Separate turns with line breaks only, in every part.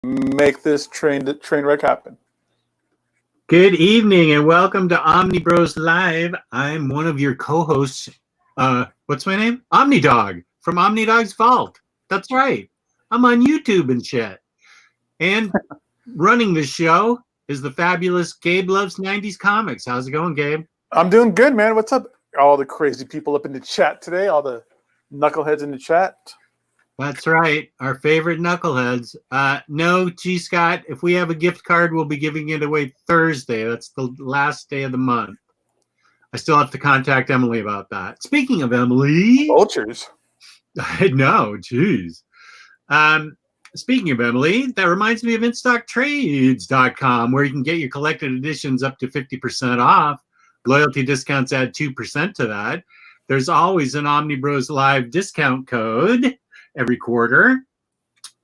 make this train wreck happen.
Good evening and welcome to Omnibroslive. I'm one of your co-hosts. What's my name? Omnidog from Omnidog's Vault. That's right. I'm on YouTube and shit. And running the show is the fabulous Gabe Loves 90s Comics. How's it going, Gabe?
I'm doing good, man. What's up? All the crazy people up in the chat today, all the knuckleheads in the chat.
That's right. Our favorite knuckleheads. No, G. Scott, if we have a gift card, we'll be giving it away Thursday. That's the last day of the month. I still have to contact Emily about that. Speaking of Emily.
Vultures.
No, geez. Speaking of Emily, that reminds me of InStockTrades.com, where you can get your collected editions up to 50% off. Loyalty discounts add 2% to that. There's always an Omnibros Live discount code every quarter.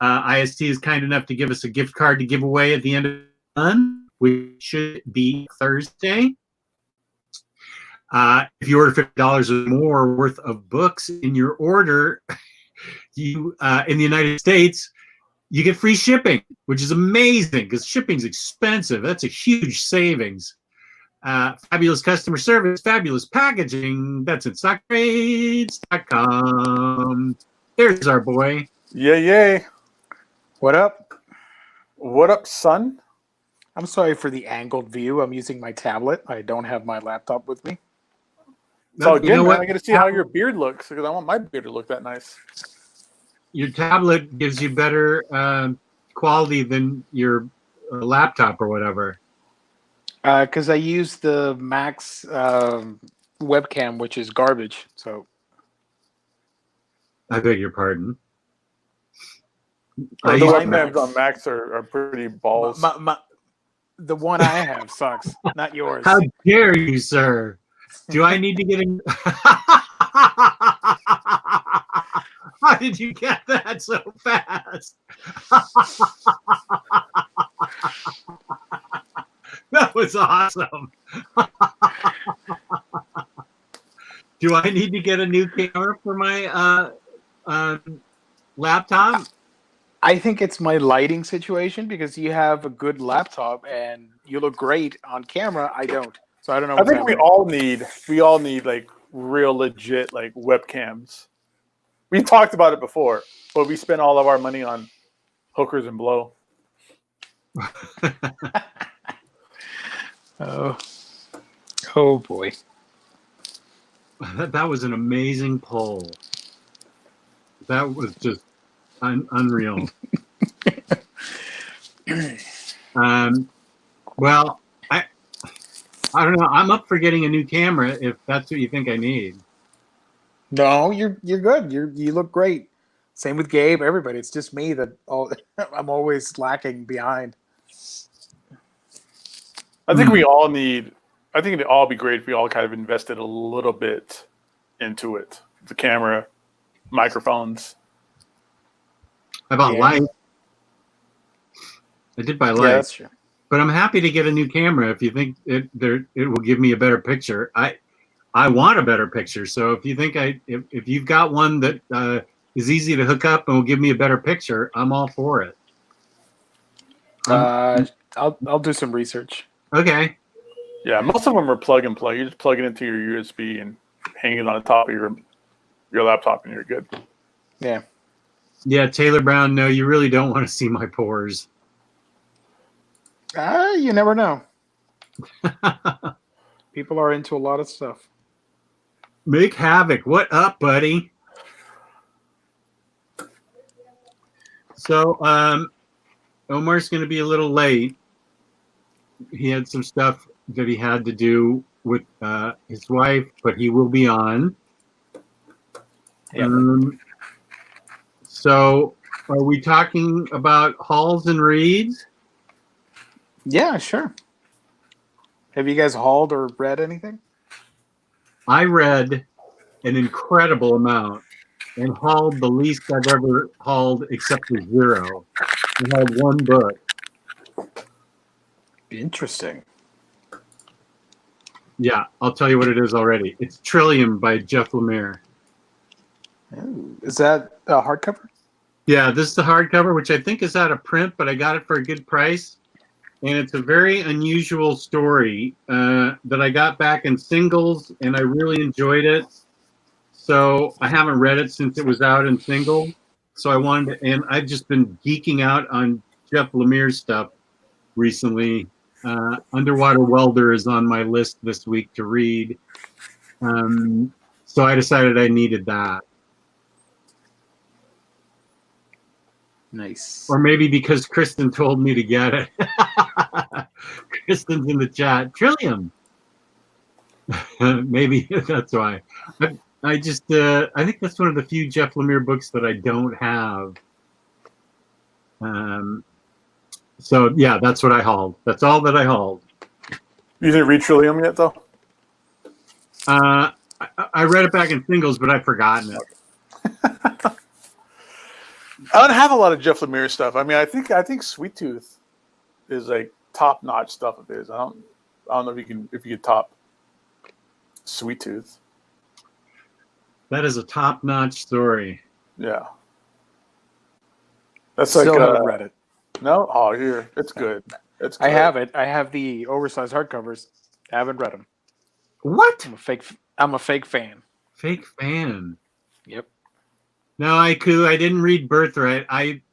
IST is kind enough to give us a gift card to give away at the end of the month, which should be Thursday. If you order $50 or more worth of books in your order, you in the United States, you get free shipping, which is amazing because shipping's expensive. That's a huge savings. Fabulous customer service, fabulous packaging. That's at InStockTrades.com. There's our boy.
Yay.
What up?
What up, son?
I'm sorry for the angled view. I'm using my tablet. I don't have my laptop with me.
So again, man, I get to see how your beard looks because I want my beard to look that nice.
Your tablet gives you better quality than your laptop or whatever.
Because I use the Max webcam, which is garbage. So
I beg your pardon.
The webcams on Max are pretty balls.
The one I have sucks, not yours.
How dare you, sir? Do I need to get in? How did you get that so fast? That was awesome. Do I need to get a new camera for my laptop?
I think it's my lighting situation because you have a good laptop and you look great on camera. I don't. So I don't know.
I think we all need like real legit like webcams. We talked about it before, but we spend all of our money on hookers and blow.
Oh boy.
That was an amazing poll. That was just unreal. Well, I don't know. I'm up for getting a new camera if that's what you think I need.
No, you're good. You look great. Same with Gabe. Everybody. It's just me that I'm always lacking behind.
I think we all need. I think it'd all be great if we all kind of invested a little bit into it. The camera, microphones.
I bought light. I did buy light.
Yeah, that's true.
But I'm happy to get a new camera if you think it will give me a better picture. I want a better picture. So if you think if you've got one that is easy to hook up and will give me a better picture, I'm all for it.
I'll do some research.
Okay.
Yeah, most of them are plug and play. You just plug it into your USB and hang it on the top of your laptop, and you're good.
Yeah.
Yeah, Taylor Brown. No, you really don't want to see my pores.
You never know. People are into a lot of stuff.
Make Havoc. What up, buddy? So, Omar's going to be a little late. He had some stuff that he had to do with his wife, but he will be on.
Yep.
So, are we talking about hauls and reads?
Yeah, sure. Have you guys hauled or read anything?
I read an incredible amount and hauled the least I've ever hauled except for 0. I hauled one book.
Interesting.
Yeah, I'll tell you what it is already. It's Trillium by Jeff Lemire.
Ooh, is that a hardcover?
Yeah, this is the hardcover, which I think is out of print, but I got it for a good price. And it's a very unusual story that I got back in singles, and I really enjoyed it. So I haven't read it since it was out in single. So I wanted to, and I've just been geeking out on Jeff Lemire's stuff recently. Underwater Welder is on my list this week to read. So I decided I needed that.
Nice.
Or maybe because Kristan told me to get it. Kristan's in the chat. Trillium. Maybe that's why. I just, I think that's one of the few Jeff Lemire books that I don't have. So yeah, that's what I hauled. That's all that I hauled.
You didn't read Trillium yet, though?
I read it back in singles, but I've forgotten it.
I don't have a lot of Jeff Lemire stuff. I mean, I think Sweet Tooth is like top-notch stuff of his. I don't know if you can top Sweet Tooth.
That is a top-notch story.
Yeah. That's
Still
like
haven't read it.
No? Oh, here. It's good. It's good.
I have it. I have the oversized hardcovers. I haven't read them.
What?
I'm a fake fan.
Fake fan.
Yep.
No, Aiku, I didn't read Birthright.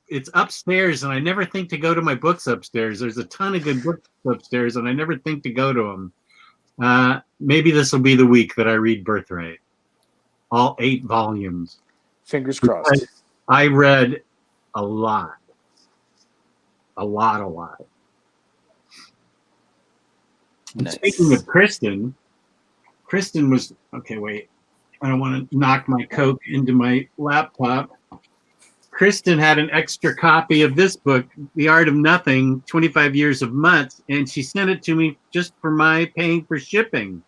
It's upstairs, and I never think to go to my books upstairs. There's a ton of good books upstairs, and I never think to go to them. Maybe this will be the week that I read Birthright. All 8 volumes.
Fingers crossed.
I read a lot. A lot.
Nice.
Speaking of Kristan was, okay, wait. I don't want to knock my Coke into my laptop. Kristan had an extra copy of this book, The Art of Nothing, 25 Years of Mutts, and she sent it to me just for my paying for shipping.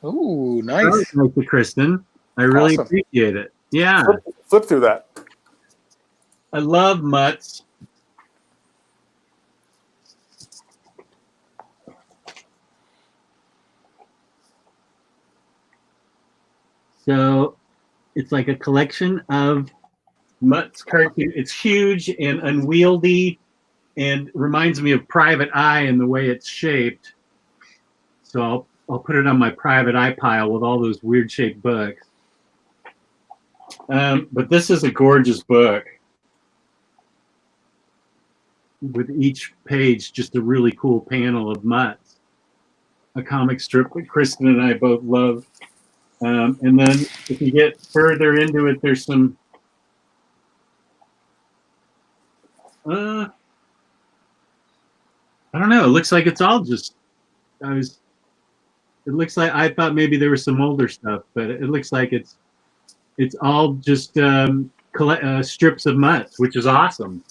Ooh, nice.
Thank you, Kristan. I really appreciate it. Yeah.
Flip through that.
I love Mutts. So it's like a collection of Mutts cartoon. It's huge and unwieldy and reminds me of Private Eye in the way it's shaped. So I'll put it on my Private Eye pile with all those weird shaped books. But this is a gorgeous book. With each page, just a really cool panel of Mutts. A comic strip that Kristan and I both love. And then if you get further into it, there's some I don't know. It looks like it's all just it looks like I thought maybe there was some older stuff, but it looks like it's all just strips of Mutts, which is awesome.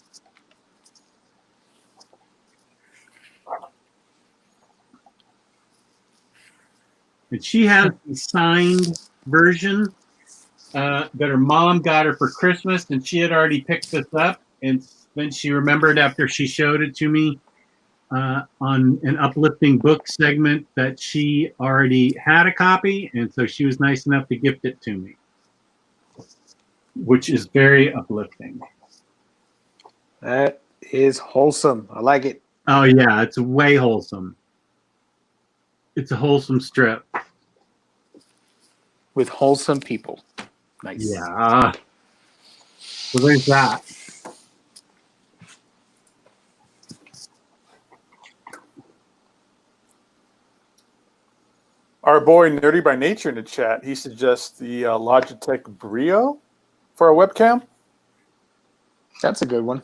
And she has the signed version that her mom got her for Christmas, and she had already picked this up. And then she remembered after she showed it to me on an uplifting book segment that she already had a copy, and so she was nice enough to gift it to me, which is very uplifting.
That is wholesome. I like it.
Oh, yeah, it's way wholesome. It's a wholesome strip.
With wholesome people. Nice.
Yeah. So there's that.
Our boy Nerdy by Nature in the chat, he suggests the Logitech Brio for a webcam.
That's a good one.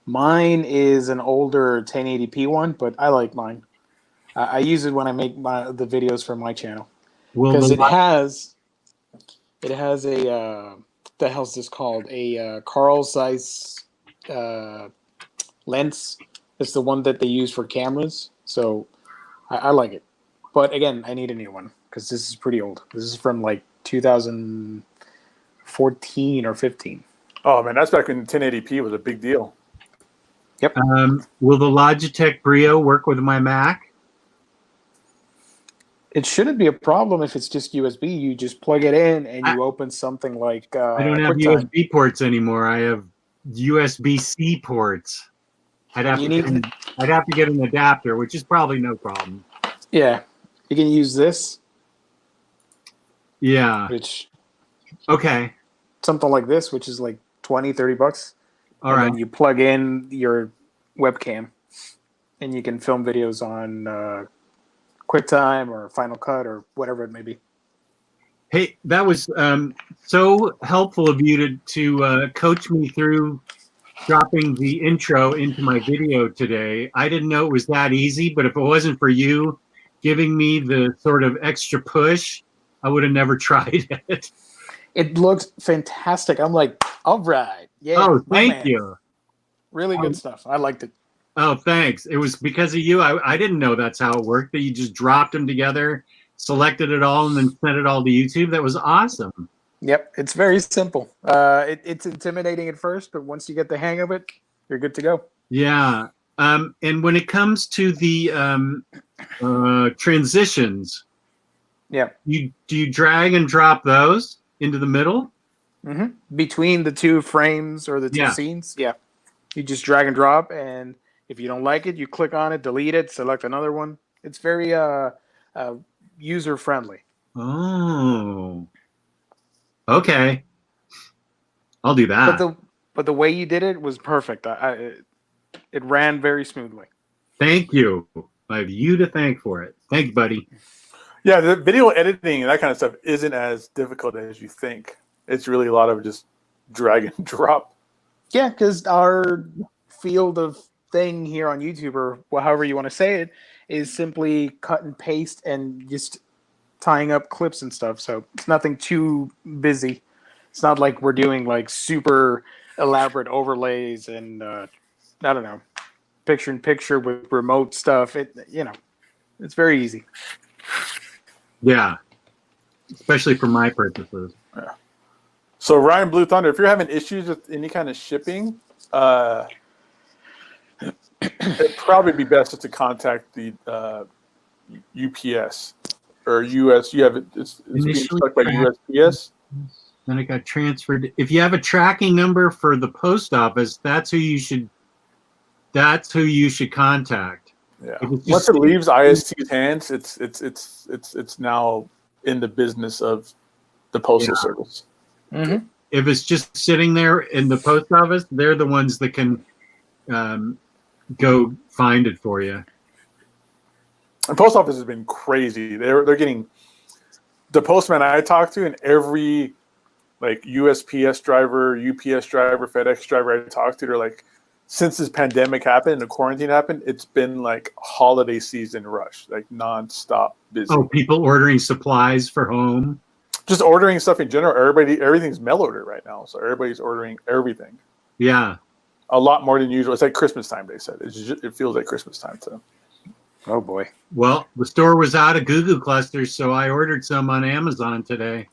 Mine is an older 1080p one, but I like mine. I use it when I make the videos for my channel. Because it has a the hell's this called? A Carl Zeiss lens. It's the one that they use for cameras. So I like it. But again, I need a new one because this is pretty old. This is from like 2014 or 15.
Oh man, that's back when 1080p was a big deal.
Yep.
Will the Logitech Brio work with my Mac?
It shouldn't be a problem if it's just USB. You just plug it in and you open something like
I don't have
QuickTime.
USB ports anymore. I have USB-C ports. I'd have to get an adapter, which is probably no problem.
Yeah, you can use this.
Yeah.
Which
Okay.
something like this, which is like $20-$30.
All right.
Then you plug in your webcam, and you can film videos on QuickTime or Final Cut or whatever it may be.
Hey, that was so helpful of you to coach me through dropping the intro into my video today. I didn't know it was that easy, but if it wasn't for you giving me the sort of extra push, I would have never tried it.
It looks fantastic. I'm like, all right. Yeah.
Oh,
my
thank
man.
you.
Really good stuff. I liked it.
Oh, thanks. It was because of you. I didn't know that's how it worked, that you just dropped them together, selected it all, and then sent it all to YouTube. That was awesome.
Yep. It's very simple. It's intimidating at first, but once you get the hang of it, you're good to go.
Yeah. And when it comes to the transitions,
Yeah.
do you drag and drop those into the middle?
Mm-hmm. Between the two frames or the two scenes, you just drag and drop, and if you don't like it, you click on it, delete it, select another one. It's very user friendly.
Oh, okay. I'll do that.
But the way you did it was perfect. It ran very smoothly.
Thank you. I have you to thank for it. Thank you, buddy.
Yeah, the video editing and that kind of stuff isn't as difficult as you think. It's really a lot of just drag and drop.
Yeah, because our field of thing here on YouTube, or however you want to say it, is simply cut and paste and just tying up clips and stuff. So it's nothing too busy. It's not like we're doing like super elaborate overlays and I don't know, picture in picture with remote stuff. It's very easy.
Yeah, especially for my purposes.
Yeah. So Ryan Blue Thunder, if you're having issues with any kind of shipping, it'd probably be best to contact the UPS or US. You have it's being stuck by USPS.
Then it got transferred. If you have a tracking number for the post office, that's who you should contact.
Yeah. Once it leaves IST's hands, it's now in the business of the postal service.
Mm-hmm.
If it's just sitting there in the post office, they're the ones that can go find it for you.
The post office has been crazy. They're getting the postman I talked to, and every like USPS driver, UPS driver, FedEx driver I talked to, they're like, since this pandemic happened and the quarantine happened, it's been like holiday season rush, like nonstop busy.
Oh, people ordering supplies for home.
Just ordering stuff in general. Everything's mail order right now, so everybody's ordering everything.
Yeah,
a lot more than usual. It's like Christmas time. They said it feels like Christmas time too.
Oh boy.
Well, the store was out of Goo Goo clusters, so I ordered some on Amazon today.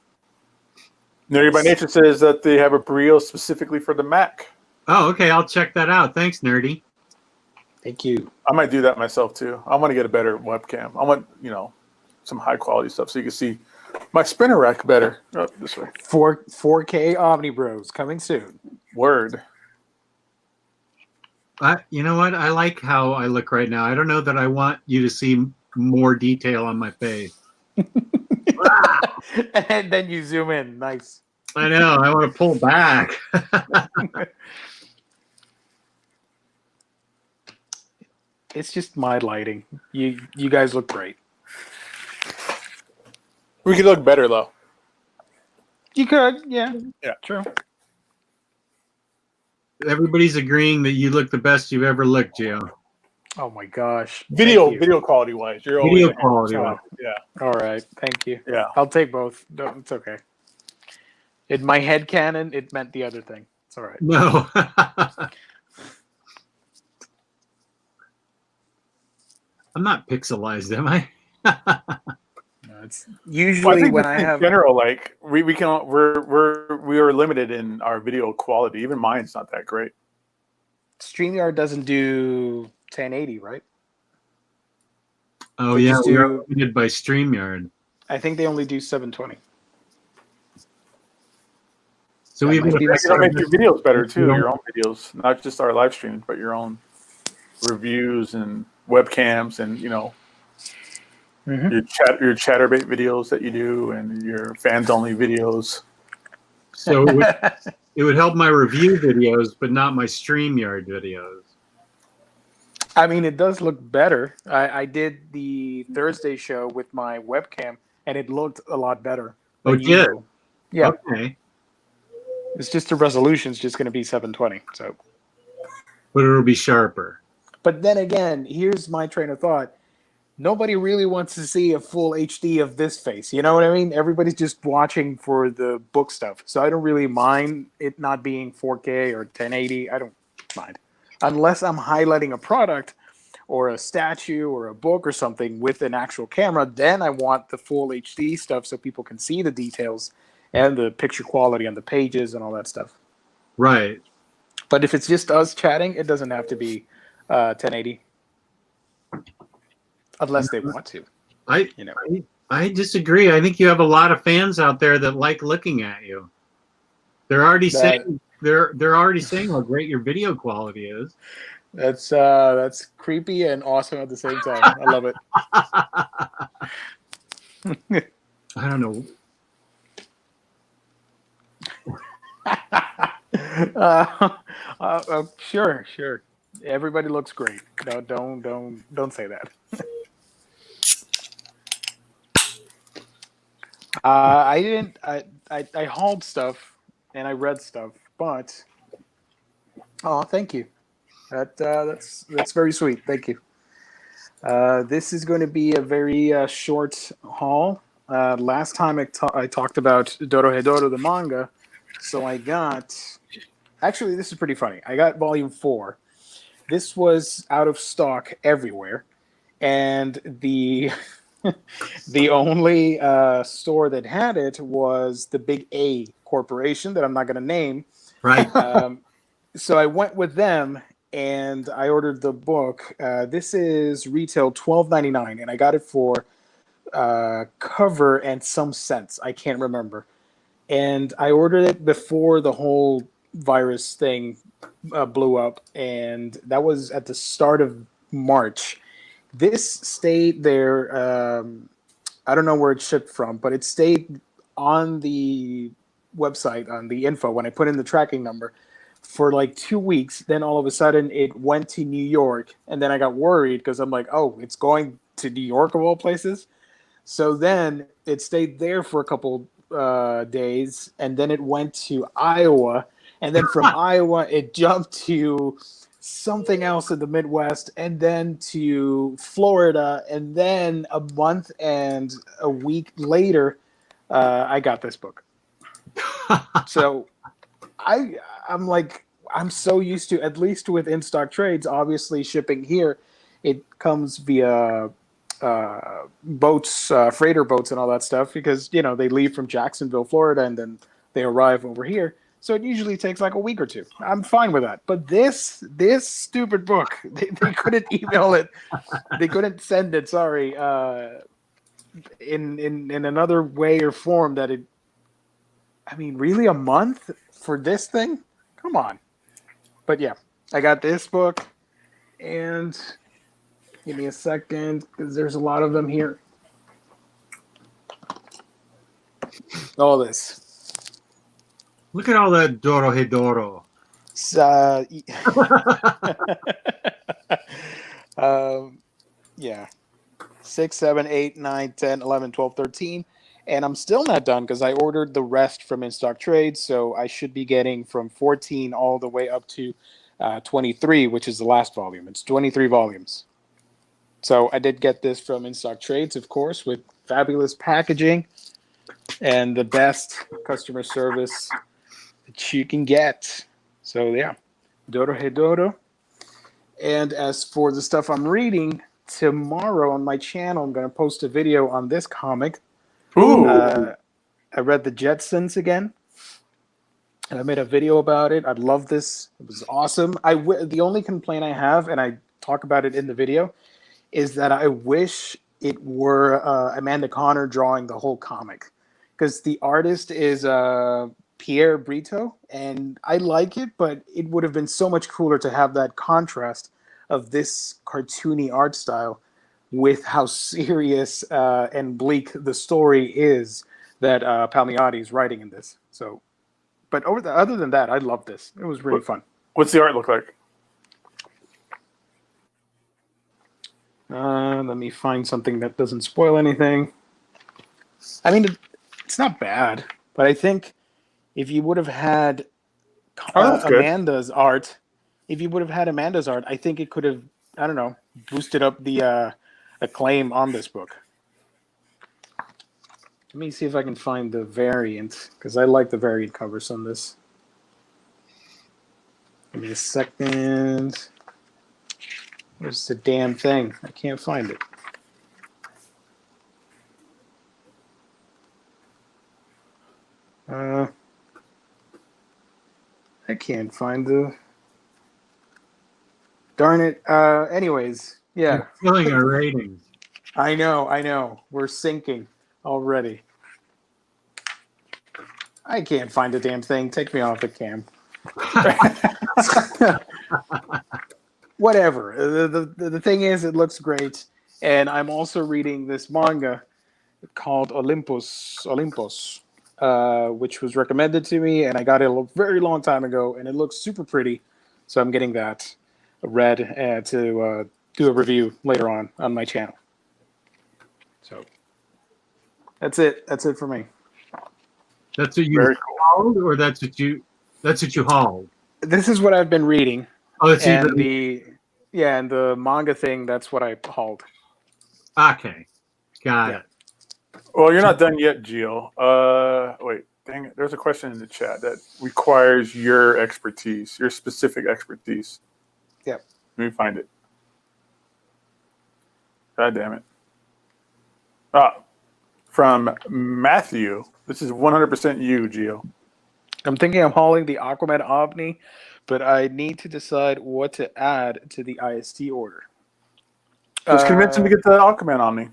Nerdy by Nature says that they have a burrito specifically for the Mac.
Oh, okay. I'll check that out. Thanks, Nerdy.
Thank you.
I might do that myself too. I want to get a better webcam. I want some high quality stuff so you can see my spinner rack better. Oh, this way.
4K Omnibros coming soon.
Word.
You know what? I like how I look right now. I don't know that I want you to see more detail on my face.
And then you zoom in. Nice.
I know. I want to pull back.
It's just my lighting. You guys look great.
We could look better though.
You could, yeah.
Yeah.
True.
Everybody's agreeing that you look the best you've ever looked, Gio.
Oh my gosh.
Video quality wise. You're always
Video quality wise.
Yeah.
All right. Thank you.
Yeah.
I'll take both. No, it's okay. In my head canon, it meant the other thing. It's all right.
No. I'm not pixelized, am I?
No, it's usually when I have
in general, like we are limited in our video quality. Even mine's not that great.
StreamYard doesn't do 1080, right?
Oh
They
yeah,
just
we are
do-
limited by StreamYard.
I think they only do 720.
So
That
we
might
have
be
Like, it'll make your videos better too, your own videos, not just our live streams, but your own reviews and webcams, and
Mhm.
your chatterbait videos that you do, and your fans only videos.
So it would help my review videos, but not my StreamYard videos.
I mean, it does look better. I did the Thursday show with my webcam, and it looked a lot better
Oh,
than
it did?
usual. Yeah,
Okay.
it's just the resolution's just going to be 720. So,
But it'll be sharper.
but then again, here's my train of thought. Nobody really wants to see a full HD of this face. You know what I mean? Everybody's just watching for the book stuff. So I don't really mind it not being 4K or 1080. I don't mind. Unless I'm highlighting a product or a statue or a book or something with an actual camera, then I want the full HD stuff so people can see the details and the picture quality on the pages and all that stuff.
Right.
But if it's just us chatting, it doesn't have to be 1080. Unless they want to.
I disagree. I think you have a lot of fans out there that like looking at you. They're already saying how great your video quality is.
That's creepy and awesome at the same time. I love it.
I don't know.
Sure. Everybody looks great. No, don't say that. I didn't. I hauled stuff and I read stuff, but thank you. That's very sweet. Thank you. This is going to be a very short haul. Last time I talked about Dorohedoro the manga, so I got. Actually, this is pretty funny. I got volume 4. This was out of stock everywhere, and the the only store that had it was the Big A Corporation that I'm not going to name.
Right.
So I went with them and I ordered the book. This is retail $12.99, and I got it for cover and some cents. I can't remember. And I ordered it before the whole virus thing blew up, and that was at the start of March. This stayed there. I don't know where it shipped from, but it stayed on the website, on the info, when I put in the tracking number for like 2 weeks. Then all of a sudden it went to New York, and then I got worried because I'm like, oh, it's going to New York of all places. So then it stayed there for a couple days, and then it went to Iowa, and then from Iowa it jumped to something else in the Midwest, and then to Florida, and then a month and a week later, I got this book. So I'm like, I'm so used to, at least with in-stock trades, obviously shipping here, it comes via boats, freighter boats and all that stuff, because, you know, they leave from Jacksonville, Florida, and then they arrive over here. So it usually takes like a week or two. I'm fine with that. But this stupid book, they couldn't email it. They couldn't send it, sorry, in another way or form that it, I mean, really a month for this thing? Come on. But yeah, I got this book, and give me a second, because there's a lot of them here. All this.
Look at all that Dorohedoro.
Yeah. 6, 7, 8, 9, 10, 11, 12, 13. And I'm still not done because I ordered the rest from in-stock trades. So I should be getting from 14 all the way up to 23, which is the last volume. It's 23 volumes. So I did get this from in-stock trades, of course, with fabulous packaging and the best customer service that you can get. So yeah, Dorohedoro. And as for the stuff I'm reading, tomorrow on my channel, I'm going to post a video on this comic.
Ooh.
I read The Jetsons again, and I made a video about it. I love this. It was awesome. The only complaint I have, and I talk about it in the video, is that I wish it were Amanda Connor drawing the whole comic, because the artist is Pierre Brito, and I like it, but it would have been so much cooler to have that contrast of this cartoony art style with how serious and bleak the story is that Palmiotti is writing in this. So, but other than that, I love this. It was really fun.
What's the art look like?
Let me find something that doesn't spoil anything. I mean, it's not bad, but I think if you would have had Amanda's art, I think it could have, I don't know, boosted up the acclaim on this book. Let me see if I can find the variant, because I like the variant covers on this. Give me a second. Where's the damn thing? I can't find it. I can't find the... Darn it. Anyways, yeah.
You're killing our ratings.
I know. We're sinking already. I can't find the damn thing. Take me off the cam. Whatever. The thing is, it looks great. And I'm also reading this manga called Olympus, which was recommended to me, and I got it a very long time ago, and it looks super pretty. So I'm getting that read to do a review later on my channel. So that's it. That's it for me.
That's what you hauled, or that's what you hauled?
This is what I've been reading.
Oh, that's
and and the manga thing, that's what I hauled.
Okay. Got it.
Well, you're not done yet, Gio. Wait, dang it. There's a question in the chat that requires your expertise, your specific expertise.
Yep.
Let me find it. God damn it. From Matthew. This is 100% you, Gio.
I'm thinking I'm hauling the Aquaman Omni, but I need to decide what to add to the IST order.
Just convince him to get the Aquaman Omni.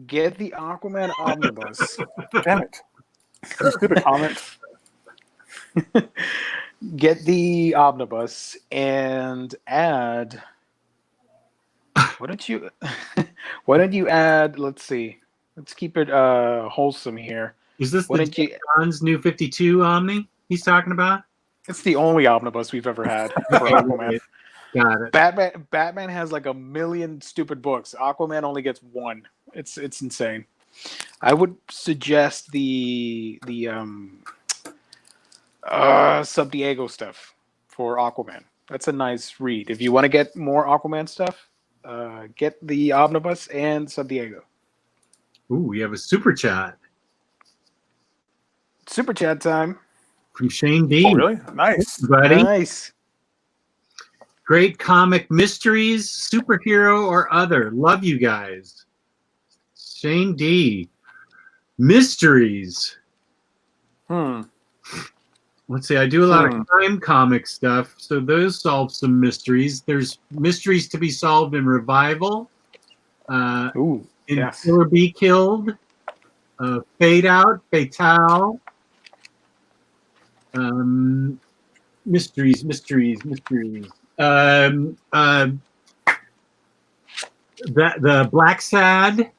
Get the Aquaman Omnibus.
Damn it. You stupid comment.
Get the Omnibus and add... Why don't you add... Let's see. Let's keep it wholesome here.
Is this John's new 52 Omni he's talking about?
It's the only omnibus we've ever had for Aquaman.
Got it.
Batman has like 1 million stupid books. Aquaman only gets one. It's insane. I would suggest the Sub Diego stuff for Aquaman. That's a nice read. If you want to get more Aquaman stuff, get the omnibus and Sub Diego.
Ooh, we have a super chat.
Super chat time.
From Shane D.
Oh, really? Nice.
Buddy.
Nice.
Great comic mysteries, superhero or other. Love you guys. Shane D. Mysteries. Let's see. I do a lot of crime comic stuff, so those solve some mysteries. There's mysteries to be solved in Revival.
Ooh.
In
Yes.
Kill or Be Killed. Fade Out. Fatale. Mysteries. The Black Sad,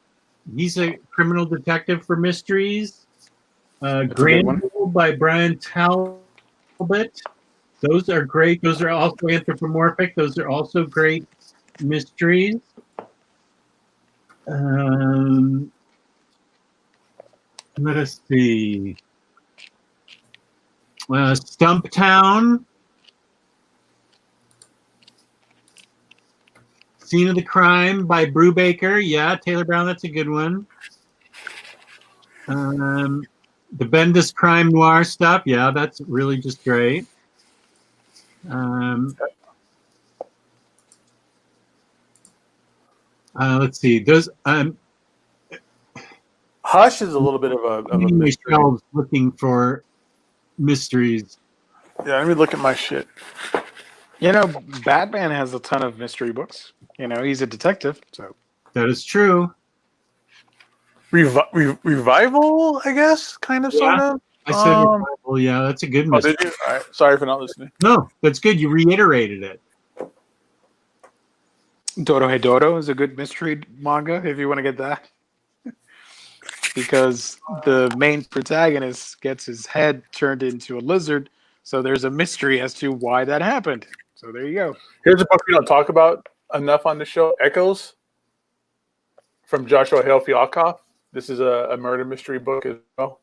he's a criminal detective for mysteries. Granville by Brian Talbot. Those are great. Those are also anthropomorphic. Those are also great mysteries. Let us see. Stumptown. Scene of the Crime by Brubaker. Yeah, Taylor Brown, that's a good one. The Bendis crime noir stuff. Yeah, that's really just great. Let's see. Those
Hush is a little bit of a mystery.
Looking for mysteries.
Yeah, let me look at my shit.
You know, Batman has a ton of mystery books. You know, he's a detective, so
That is true.
revival, I guess, kind of, sort of.
I said revival. Yeah, that's a good
Oh,
mystery.
did you? All right. Sorry for not listening.
No, that's good. You reiterated it.
Dodo Hedoro is a good mystery manga if you want to get that. Because the main protagonist gets his head turned into a lizard, so there's a mystery as to why that happened. So there you go.
Here's a book we don't talk about enough on the show: Echoes, from Joshua Hale Fialkoff. This is a murder mystery book as well.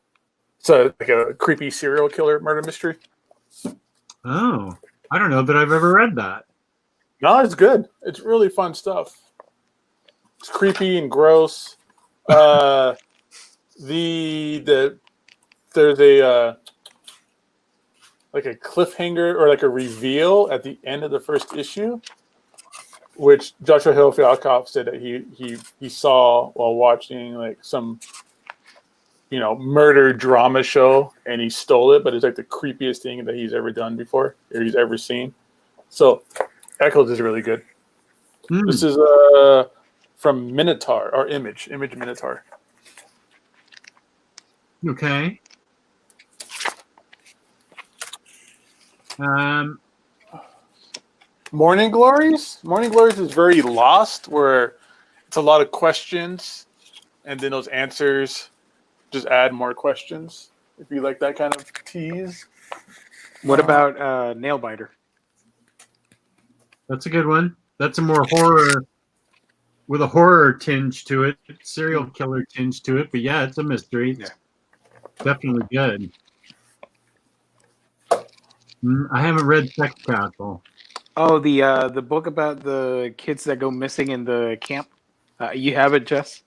It's like a creepy serial killer murder mystery.
Oh, I don't know that I've ever read that.
No, it's good. It's really fun stuff. It's creepy and gross. There's a like a cliffhanger or like a reveal at the end of the first issue, which Joshua Hale Fialkoff said that he saw while watching like some murder drama show, and he stole it, but it's like the creepiest thing that he's ever done before or he's ever seen. So Echoes is really good. This is from Minotaur or Image Minotaur.
Okay.
Morning Glories. Morning Glories is very Lost, where it's a lot of questions, and then those answers just add more questions. If you like that kind of tease.
What about Nailbiter?
That's a good one. That's a more horror, with a horror tinge to it, serial killer tinge to it. But yeah, it's a mystery. It's definitely good. I haven't read Sex Castle.
Oh, the book about the kids that go missing in the camp. You have it, Jess?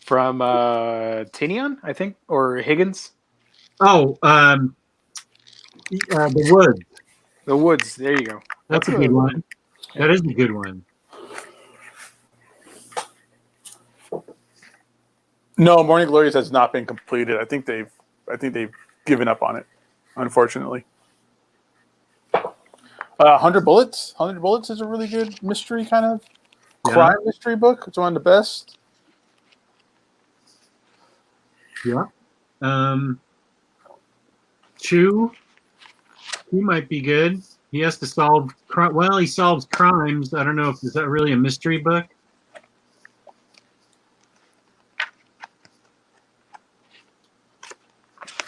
From Tinian, I think, or Higgins?
Oh, The Woods.
The Woods. There you go.
That's a good one. That is a good one.
No, Morning Glories has not been completed. I think they've given up on it, unfortunately. 100 Bullets. 100 Bullets is a really good mystery kind of crime mystery book. It's one of the best.
Yeah. Chew. He might be good. He has to solve. Well, he solves crimes. I don't know if is that really a mystery book.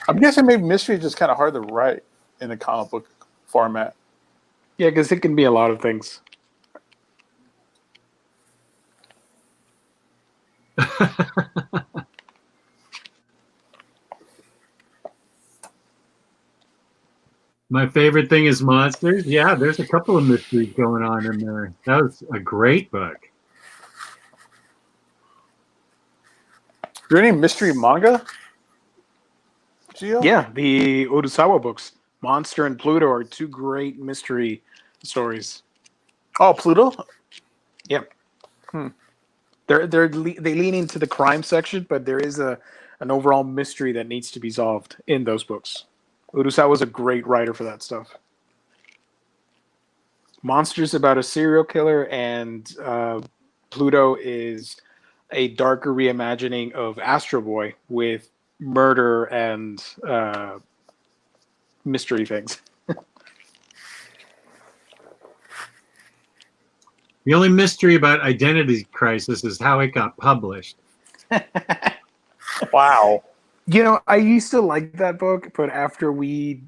I'm guessing maybe mystery is just kind of hard to write in a comic book format.
Yeah, because it can be a lot of things.
My favorite thing is monsters. Yeah, there's a couple of mysteries going on in there. That was a great book.
Is there any mystery manga? Gio?
Yeah, the Urasawa books, Monster and Pluto, are two great mystery stories.
Oh, Pluto?
Yep. They lean into the crime section, but there is an overall mystery that needs to be solved in those books. Urasawa was a great writer for that stuff. Monster's about a serial killer, and Pluto is a darker reimagining of Astro Boy with murder and mystery things.
The only mystery about Identity Crisis is how it got published.
Wow.
You know, I used to like that book, but after we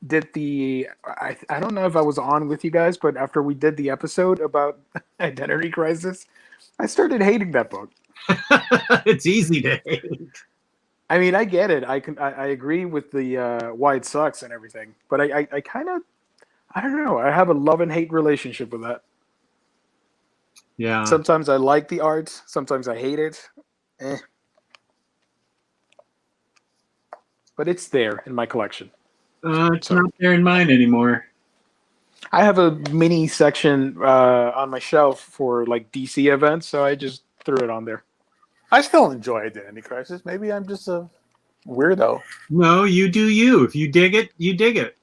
did I don't know if I was on with you guys, but after we did the episode about Identity Crisis, I started hating that book.
It's easy to hate.
I mean, I get it. I agree with the why it sucks and everything, but I kind of, I don't know. I have a love and hate relationship with that.
Yeah.
Sometimes I like the art. Sometimes I hate it. But it's there in my collection.
It's not there in mine anymore.
I have a mini section on my shelf for like DC events, so I just threw it on there.
I still enjoy Identity Crisis. Maybe I'm just a weirdo.
No, you do you. If you dig it, you dig it.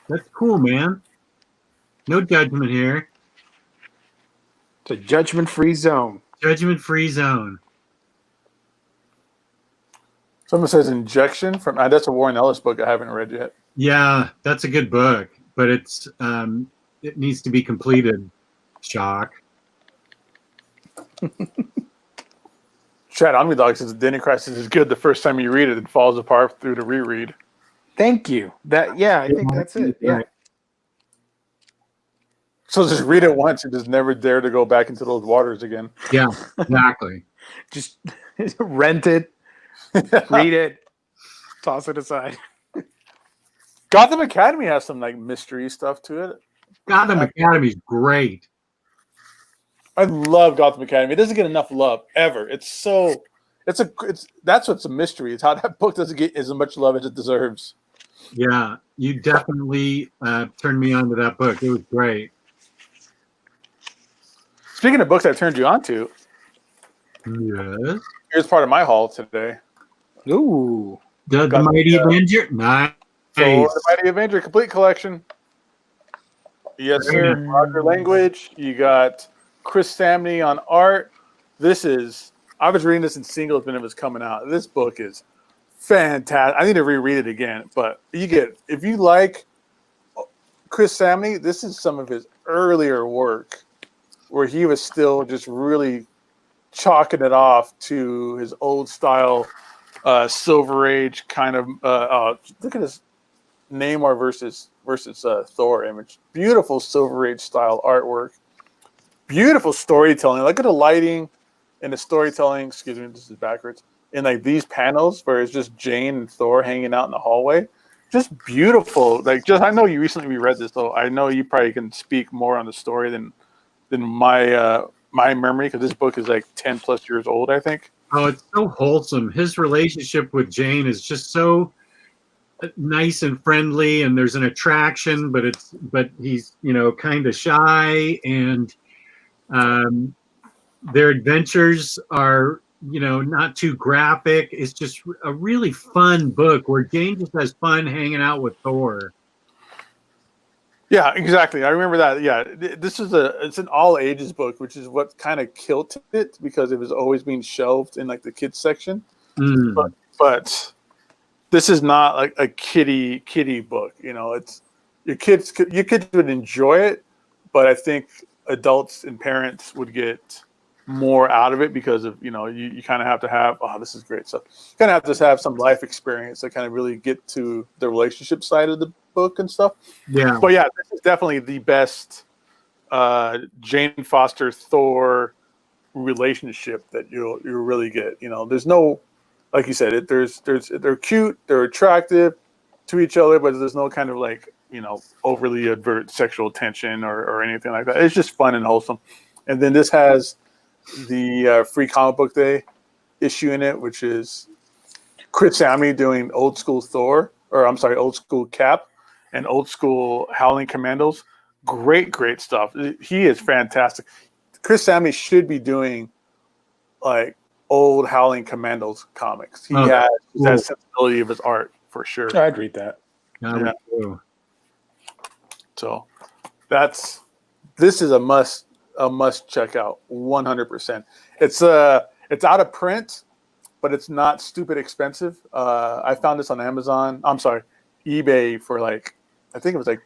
That's cool, man. No judgment here.
It's a judgment-free zone.
Judgment-free zone.
Someone says Injection from that's a Warren Ellis book I haven't read yet.
Yeah, that's a good book, but it needs to be completed. Shock.
Chad Omnidog says Dinner Crisis is good the first time you read it. It falls apart through the reread.
Thank you. I think that's it. Yeah.
Right.
So just read it once and just never dare to go back into those waters again.
Yeah, exactly.
Just rent it, read it, toss it aside.
Gotham Academy has some like mystery stuff to it.
Gotham Academy's great.
I love Gotham Academy. It doesn't get enough love ever. That's what's a mystery. It's how that book doesn't get as much love as it deserves.
Yeah, you definitely turned me on to that book. It was great.
Speaking of books I turned you on to,
Yes.
here's part of my haul today.
Ooh.
The Mighty Avenger. Nice.
So the Mighty Avenger complete collection. Yes, sir. Roger language. You got Chris Samnee on art. I was reading this in singles when it was coming out. This book is fantastic. I need to reread it again. But if you like Chris Samnee, this is some of his earlier work where he was still just really chalking it off to his old style Silver Age kind of look at this Namor versus Thor image. Beautiful Silver Age style artwork. Beautiful storytelling. Look at the lighting and the storytelling. Excuse me, this is backwards. In like these panels where it's just Jane and Thor hanging out in the hallway. Just beautiful. I know you recently reread this, though. I know you probably can speak more on the story than my memory, because this book is like 10 plus years old, I think.
Oh, it's so wholesome. His relationship with Jane is just so nice and friendly, and there's an attraction, but he's kind of shy, and their adventures are not too graphic. It's just a really fun book where Jane just has fun hanging out with Thor.
Yeah, exactly. I remember that. Yeah, it's an all ages book, which is what kind of killed it because it was always being shelved in like the kids section. But this is not like a kiddie book. It's your kids would enjoy it, but I think adults and parents would get more out of it because of you kind of have to have this is great. So you kind of have to have some life experience to kind of really get to the relationship side of the book and stuff.
Yeah.
But yeah, this is definitely the best Jane Foster Thor relationship that you'll really get. There's no, like you said, they're cute, they're attractive to each other, but there's no kind of like overly overt sexual tension or anything like that. It's just fun and wholesome. And then this has the free comic book day issue in it, which is Chris Samnee doing old school old school Cap and old school Howling Commandos. Great stuff. He is fantastic. Chris Samnee should be doing like old Howling Commandos comics. He has that sensibility of his art for sure.
I'd read that.
Yeah.
So this is a must check out 100%. It's out of print, but it's not stupid expensive. I found this on Amazon. I'm sorry, eBay for like, I think it was like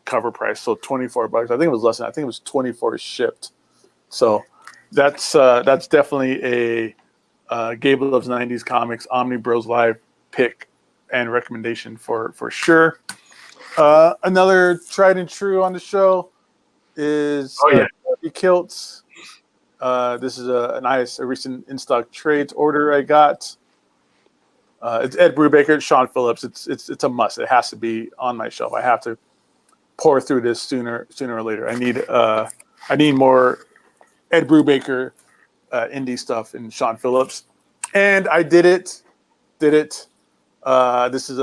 cover price, so $24. I think it was less than. I think it was $24 shipped. So that's definitely a Gabe Loves 90s Comics Omnibroslive pick and recommendation for sure. Another tried and true on the show is Kilts. This is a recent in stock trades order I got. It's Ed Brubaker, Sean Phillips. It's a must. It has to be on my shelf. I have to pour through this sooner or later. I need more Ed Brubaker indie stuff and Sean Phillips, and I did it. This is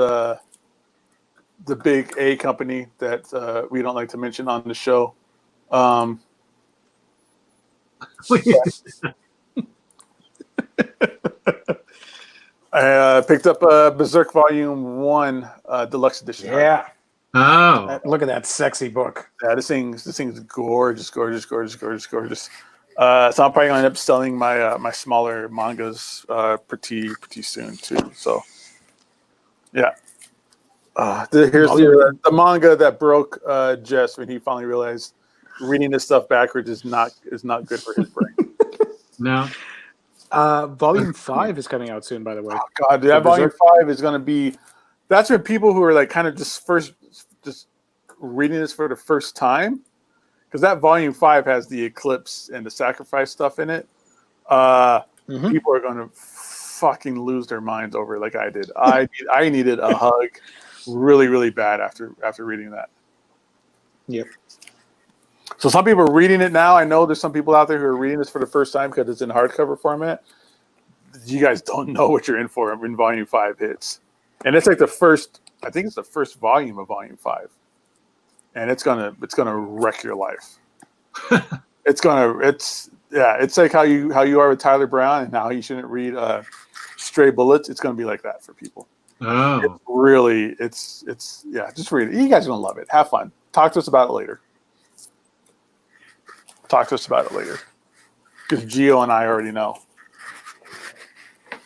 the big A company that we don't like to mention on the show. I picked up Berserk Volume 1 Deluxe Edition.
Yeah.
Oh.
Look at that sexy book.
Yeah, this thing's gorgeous. So I'm probably going to end up selling my my smaller mangas pretty soon too. So Yeah. Here's the manga that broke Jess when he finally realized reading this stuff backwards is not good for his brain.
No.
Volume 5 is coming out soon, by the way.
Oh God, dude, that Volume 5 is going to be. That's when people who are like kind of just reading this for the first time, because that Volume 5 has the eclipse and the sacrifice stuff in it. People are going to fucking lose their minds over it like I did. I needed a hug really, really bad after reading that.
Yep.
So some people are reading it now. I know there's some people out there who are reading this for the first time because it's in hardcover format. You guys don't know what you're in for when Volume 5 hits. And it's like I think it's the first volume of Volume 5. And it's gonna wreck your life. It's like how you are with Tyler Brown and how you shouldn't read Stray Bullets. It's gonna be like that for people.
Oh.
It's just read it. You guys are gonna love it. Have fun. Talk to us about it later. Because Gio and I already know.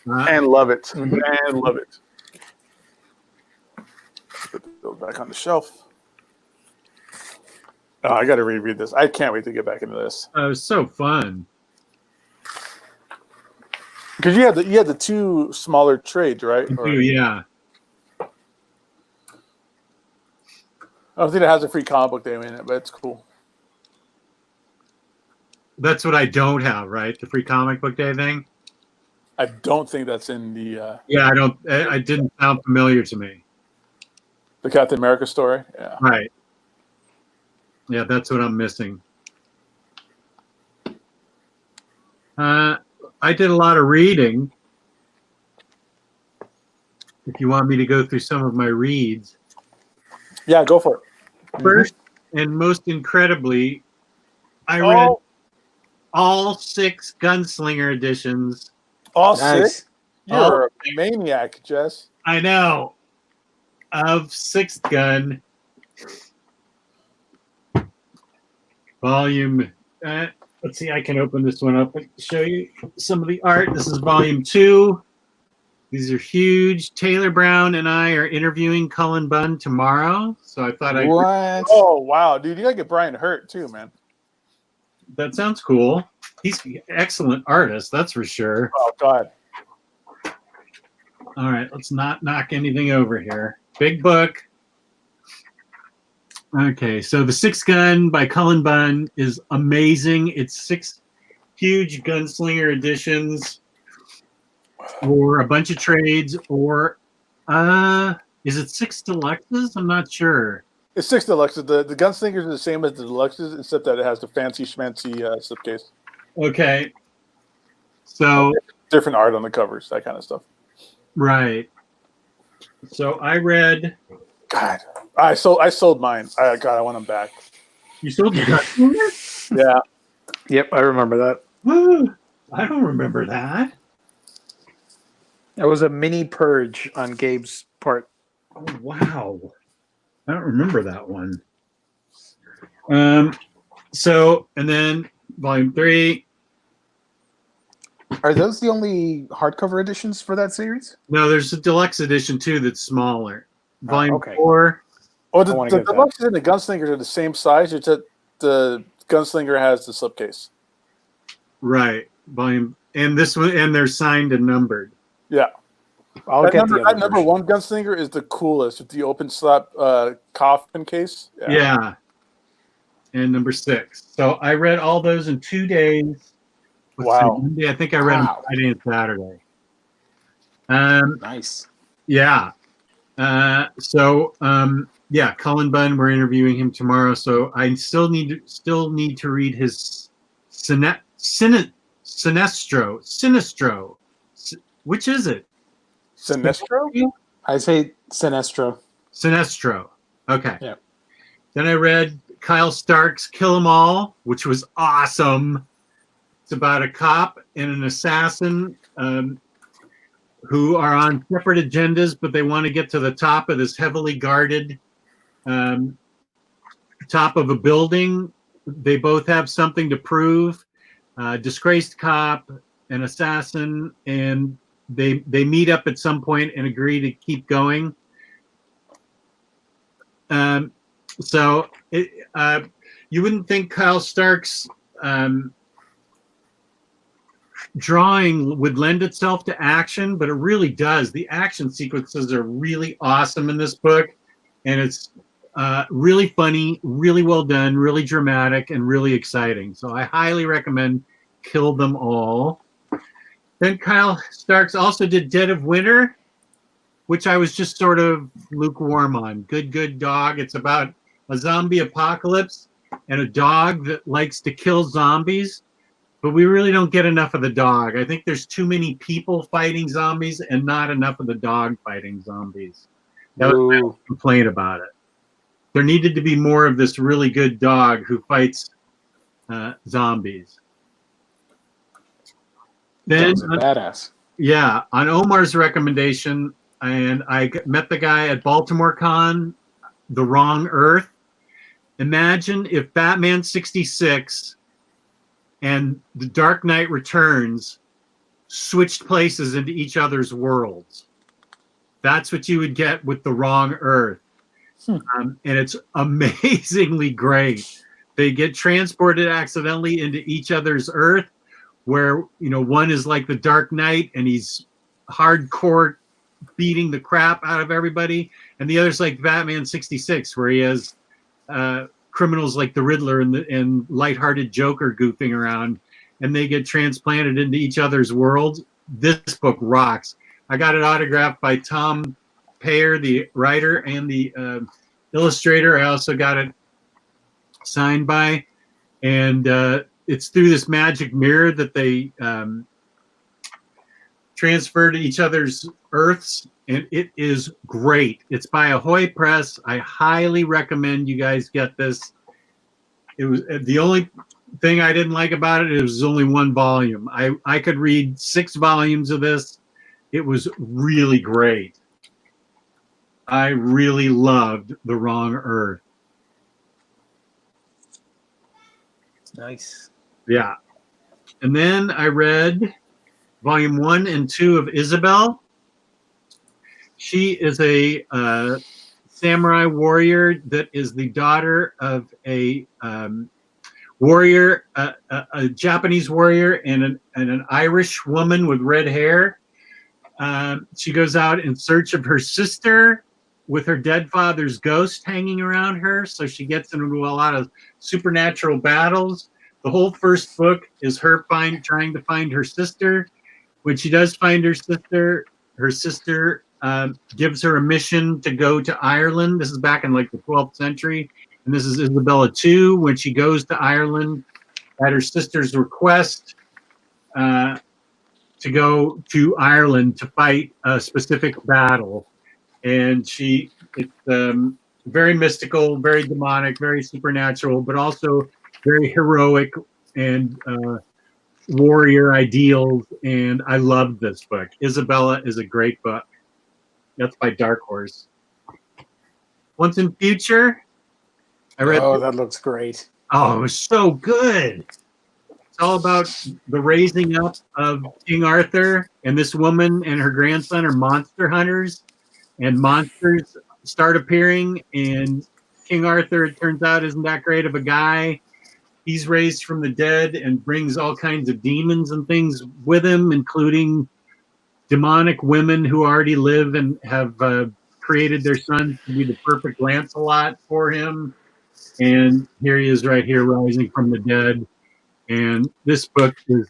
And love it. And love it. Put the bill back on the shelf. Oh, I got to reread this. I can't wait to get back into this.
It was so fun.
Because you had the two smaller trades, right?
Yeah.
I don't think it has a free comic book day in it, but it's cool.
That's what I don't have, right? The free comic book day thing?
I don't think that's in the...
Yeah, I didn't sound familiar to me.
The Captain America story? Yeah.
Right. Yeah, that's what I'm missing. I did a lot of reading. If you want me to go through some of my reads.
Yeah, go for it.
First and most incredibly, I read all 6 Gunslinger editions.
All
nice.
6? You're a maniac, Jess.
I know. Of 6th Gun. Volume. Let's see, I can open this one up and show you some of the art. This is Volume 2. These are huge. Taylor Brown and I are interviewing Cullen Bunn tomorrow. So I thought
What?
Oh, wow. Dude, you got to get Brian Hurt, too, man.
That sounds cool. He's an excellent artist, that's for sure.
Oh, God.
All right, let's not knock anything over here. Big book. Okay, so The 6th Gun by Cullen Bunn is amazing. It's 6 huge Gunslinger editions or a bunch of trades or is it 6 deluxes? I'm not sure.
It's 6 deluxes. The Gunslingers are the same as the deluxes, except that it has the fancy schmancy slipcase.
Okay. So
different art on the covers, that kind of stuff.
Right. So I read.
God, I sold mine. I want them back.
You sold your Gunslinger?
Yeah.
Yep, I remember that.
I don't remember that.
That was a mini purge on Gabe's part.
Oh, wow. I don't remember that one. So, and then Volume 3.
Are those the only hardcover editions for that series?
No, there's a deluxe edition too that's smaller. Volume 4.
Oh, the deluxes and the Gunslingers are the same size. It's that the Gunslinger has the slipcase.
Right. Volume, and this one, and they're signed and numbered.
Yeah.
That
number 1 Gunslinger is the coolest with the open slap coffin case.
Yeah. And number 6. So I read all those in 2 days.
Wow.
I think I read them Friday and Saturday.
Nice.
Yeah. Cullen Bunn, we're interviewing him tomorrow, so I still need to read his Sinestro. Which is it?
Sinestro?
I say Sinestro.
Sinestro. Okay.
Yeah.
Then I read Kyle Stark's Kill 'Em All, which was awesome. It's about a cop and an assassin who are on separate agendas, but they want to get to the top of this heavily guarded top of a building. They both have something to prove. Disgraced cop, an assassin, and they meet up at some point and agree to keep going. So you wouldn't think Kyle Stark's drawing would lend itself to action, but it really does. The action sequences are really awesome in this book, and it's really funny, really well done, really dramatic, and really exciting. So I highly recommend Kill Them All. Then Kyle Starks also did Dead of Winter, which I was just sort of lukewarm on. Good dog. It's about a zombie apocalypse and a dog that likes to kill zombies, but we really don't get enough of the dog. I think there's too many people fighting zombies and not enough of the dog fighting zombies. That was my complaint about it. There needed to be more of this really good dog who fights zombies. Then,
badass.
Yeah, on Omar's recommendation, and I met the guy at Baltimore Con, The Wrong Earth. Imagine if Batman 66 and The Dark Knight Returns switched places into each other's worlds. That's what you would get with The Wrong Earth. And it's amazingly great. They get transported accidentally into each other's Earth, where, you know, one is like the Dark Knight and he's hardcore beating the crap out of everybody, and the other's like Batman 66, where he has criminals like the Riddler and lighthearted Joker goofing around, and they get transplanted into each other's worlds. This book rocks. I got it autographed by Tom Payer, the writer and the illustrator. I also got it signed by, and it's through this magic mirror that they transfer to each other's Earths, and it is great. It's by Ahoy Press. I highly recommend you guys get this. It was the only thing I didn't like about it. It was only one volume. I could read 6 volumes of this. It was really great. I really loved The Wrong Earth.
Nice.
Yeah. And then I read volume 1 and 2 of Isabel. She is a samurai warrior that is the daughter of a warrior, a Japanese warrior, and an Irish woman with red hair. She goes out in search of her sister with her dead father's ghost hanging around her. So she gets into a lot of supernatural battles. The whole first book is her trying to find her sister. When she does find her sister gives her a mission to go to Ireland. This is back in like the 12th century. And this is Isabella II, when she goes to Ireland at her sister's request to go to Ireland to fight a specific battle. And it's very mystical, very demonic, very supernatural, but also very heroic and warrior ideals. And I love this book. Isabella is a great book. That's by Dark Horse. Once in Future, I read.
Oh, that looks great.
Oh, it was so good. It's all about the raising up of King Arthur, and this woman and her grandson are monster hunters, and monsters start appearing, and King Arthur, it turns out, isn't that great of a guy. He's raised from the dead and brings all kinds of demons and things with him, including demonic women who already live and have created their son to be the perfect Lancelot for him. And here he is right here rising from the dead. And this book is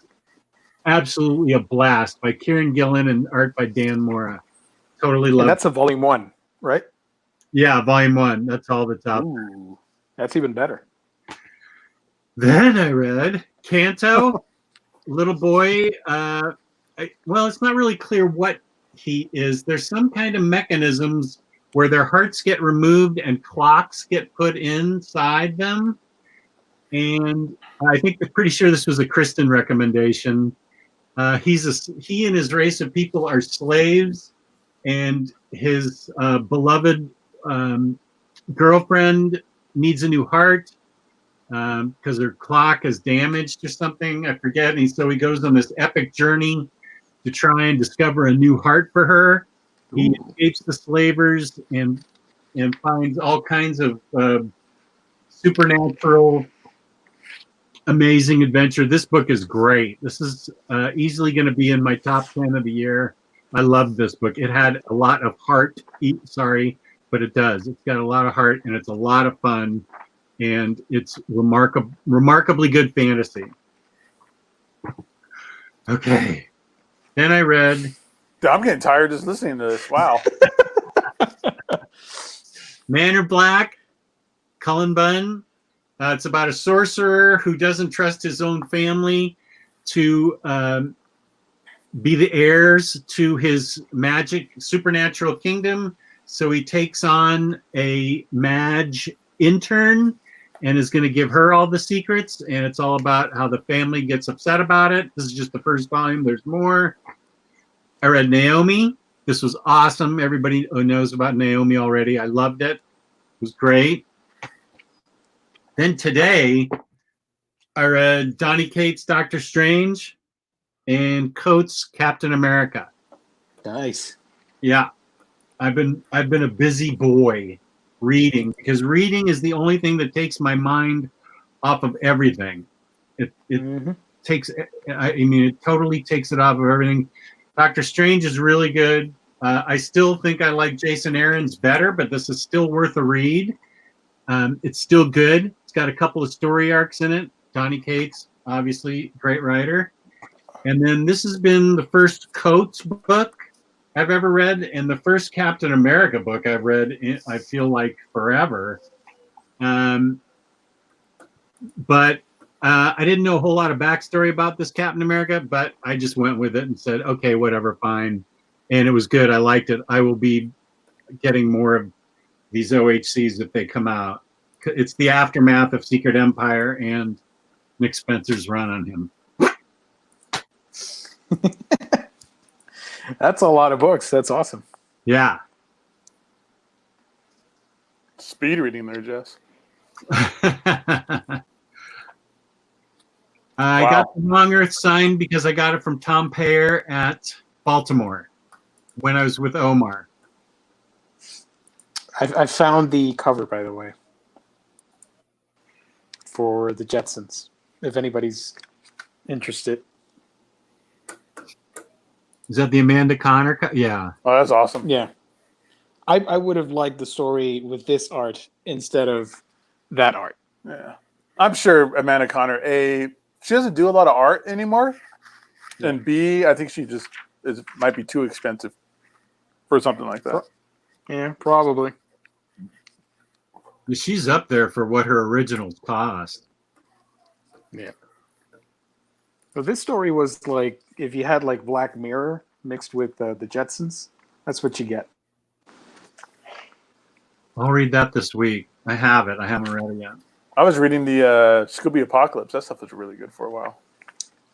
absolutely a blast, by Kieran Gillen and art by Dan Mora. Totally love it.
And that's a volume 1, right?
Yeah, volume 1. That's all that's out there.
Ooh, that's even better.
Then I read Kanto, little boy. Well, it's not really clear what he is. There's some kind of mechanisms where their hearts get removed and clocks get put inside them. And I think they're pretty sure this was a Kristan recommendation. He and his race of people are slaves, and his beloved girlfriend needs a new heart because her clock is damaged or something. I forget. And so he goes on this epic journey to try and discover a new heart for her. He escapes the slavers and finds all kinds of supernatural, amazing adventure. This book is great. This is easily going to be in my top 10 of the year. I love this book. It had a lot of heart. Sorry, but it does. It's got a lot of heart, and it's a lot of fun, and it's remarkably good fantasy. Okay. Then I read...
I'm getting tired just listening to this. Wow.
Man in Black, Cullen Bunn. It's about a sorcerer who doesn't trust his own family to be the heirs to his magic supernatural kingdom. So he takes on a mage intern and is going to give her all the secrets. And it's all about how the family gets upset about it. This is just the first volume. There's more. I read Naomi. This was awesome. Everybody knows about Naomi already. I loved it. It was great. Then today, I read Donny Cates' Doctor Strange and Coates' Captain America.
Nice.
Yeah. I've been a busy boy reading, because reading is the only thing that takes my mind off of everything. It takes, I mean, it totally takes it off of everything. Doctor Strange is really good. I still think I like Jason Aaron's better, but this is still worth a read. It's still good. It's got a couple of story arcs in it. Donny Cates, obviously, great writer. And then this has been the first Coates book I've ever read, and the first Captain America book I've read, I feel like, forever. But I didn't know a whole lot of backstory about this Captain America, but I just went with it and said, okay, whatever, fine. And it was good. I liked it. I will be getting more of these OHCs if they come out. It's the aftermath of Secret Empire and Nick Spencer's run on him.
That's a lot of books. That's awesome.
Yeah.
Speed reading there, Jess.
I got the Long Earth signed because I got it from Tom Payer at Baltimore when I was with Omar.
I found the cover, by the way, for the Jetsons, if anybody's interested.
Is that the Amanda Connor? Yeah.
Oh, that's awesome.
Yeah. I would have liked the story with this art instead of that art.
Yeah. I'm sure Amanda Connor, A, she doesn't do a lot of art anymore. Yeah. And B, I think she just might be too expensive for something like that.
Yeah, probably.
She's up there for what her originals cost.
Yeah. So this story was like, if you had like Black Mirror mixed with the Jetsons, that's what you get.
I'll read that this week. I have it. I haven't read it yet.
I was reading the Scooby Apocalypse. That stuff was really good for a while.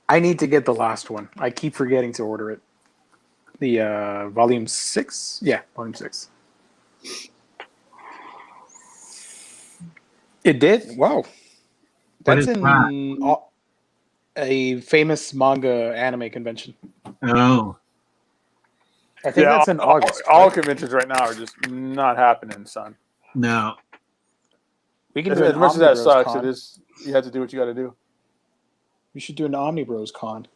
I need to get the last one. I keep forgetting to order it. The volume 6? Yeah, volume 6. It did? Wow. That's in a famous manga anime convention.
Oh.
I think that's in August.
All conventions right now are just not happening, son.
No.
We can do
as much as that sucks, it is. You have to do what you got to do.
We should do an Omnibros con.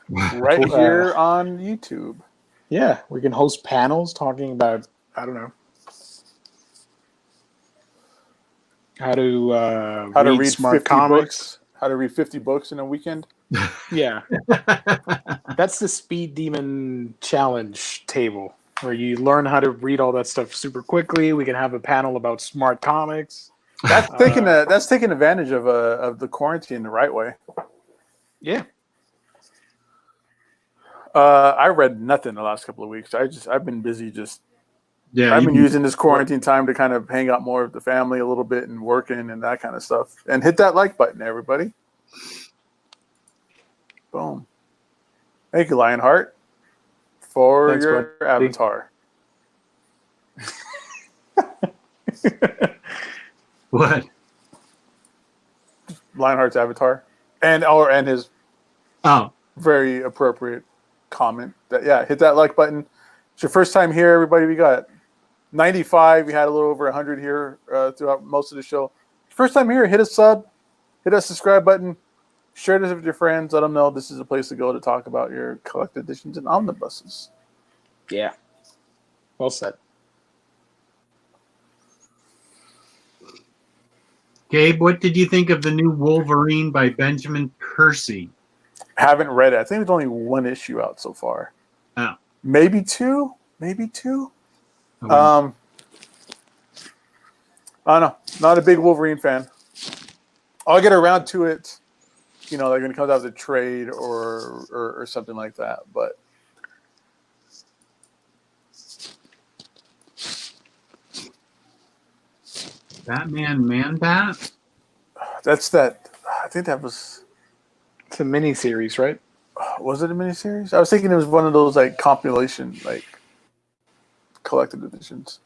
Right here on YouTube.
Yeah, we can host panels talking about, I don't know, how to read smart
50
comics.
Books, how to read 50 books in a weekend.
Yeah. That's the Speed Demon Challenge table, where you learn how to read all that stuff super quickly. We can have a panel about smart comics.
That's taking advantage of the quarantine the right way.
Yeah.
I read nothing the last couple of weeks. I've been busy just.
Yeah,
I've been using this quarantine time to kind of hang out more with the family a little bit and working and that kind of stuff. And hit that like button, everybody. Boom. Thank you, Lionheart, for your avatar.
What?
Lionheart's avatar, and his very appropriate comment. Hit that like button. It's your first time here, everybody. We got 95. We had a little over 100 here throughout most of the show. First time here, hit a sub, hit a subscribe button, share this with your friends. Let them know this is a place to go to talk about your collected editions and omnibuses.
Yeah. Well said.
Gabe, what did you think of the new Wolverine by Benjamin Percy?
Haven't read it. I think there's only one issue out so far.
Oh.
Maybe two. Oh, I don't know. Not a big Wolverine fan. I'll get around to it, like when it comes out of the trade or something like that. But
Batman Man-Bat?
that's that. I think that was.
It's a mini series, right?
Was it a miniseries? I was thinking it was one of those like compilation, like collected editions.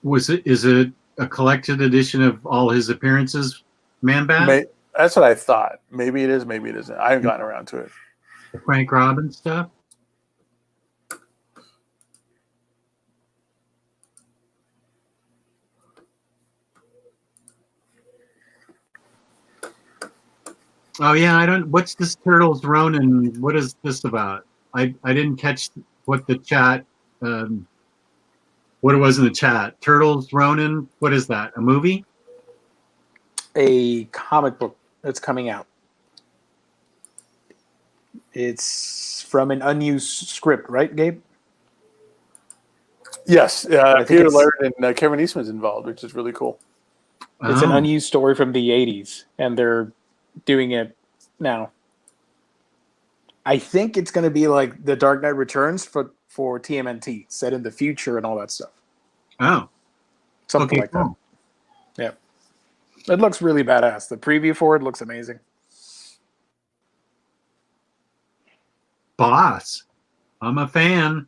Is it a collected edition of all his appearances, Man-Bat?
That's what I thought. Maybe it is, maybe it isn't. I haven't gotten around to it.
The Frank Robbins stuff? Oh yeah, what's this Turtles Ronin? What is this about? I didn't catch what the chat what it was in the chat. Turtles Ronin, what is that? A movie?
A comic book that's coming out. It's from an unused script, right, Gabe?
Yes, Peter Laird and Kevin Eastman's involved, which is really cool.
It's an unused story from the 80s, and they're doing it now. I think it's going to be like The Dark Knight Returns for TMNT, set in the future and all that stuff.
Oh.
Something like that. Yeah. It looks really badass. The preview for it looks amazing.
Boss. I'm a fan.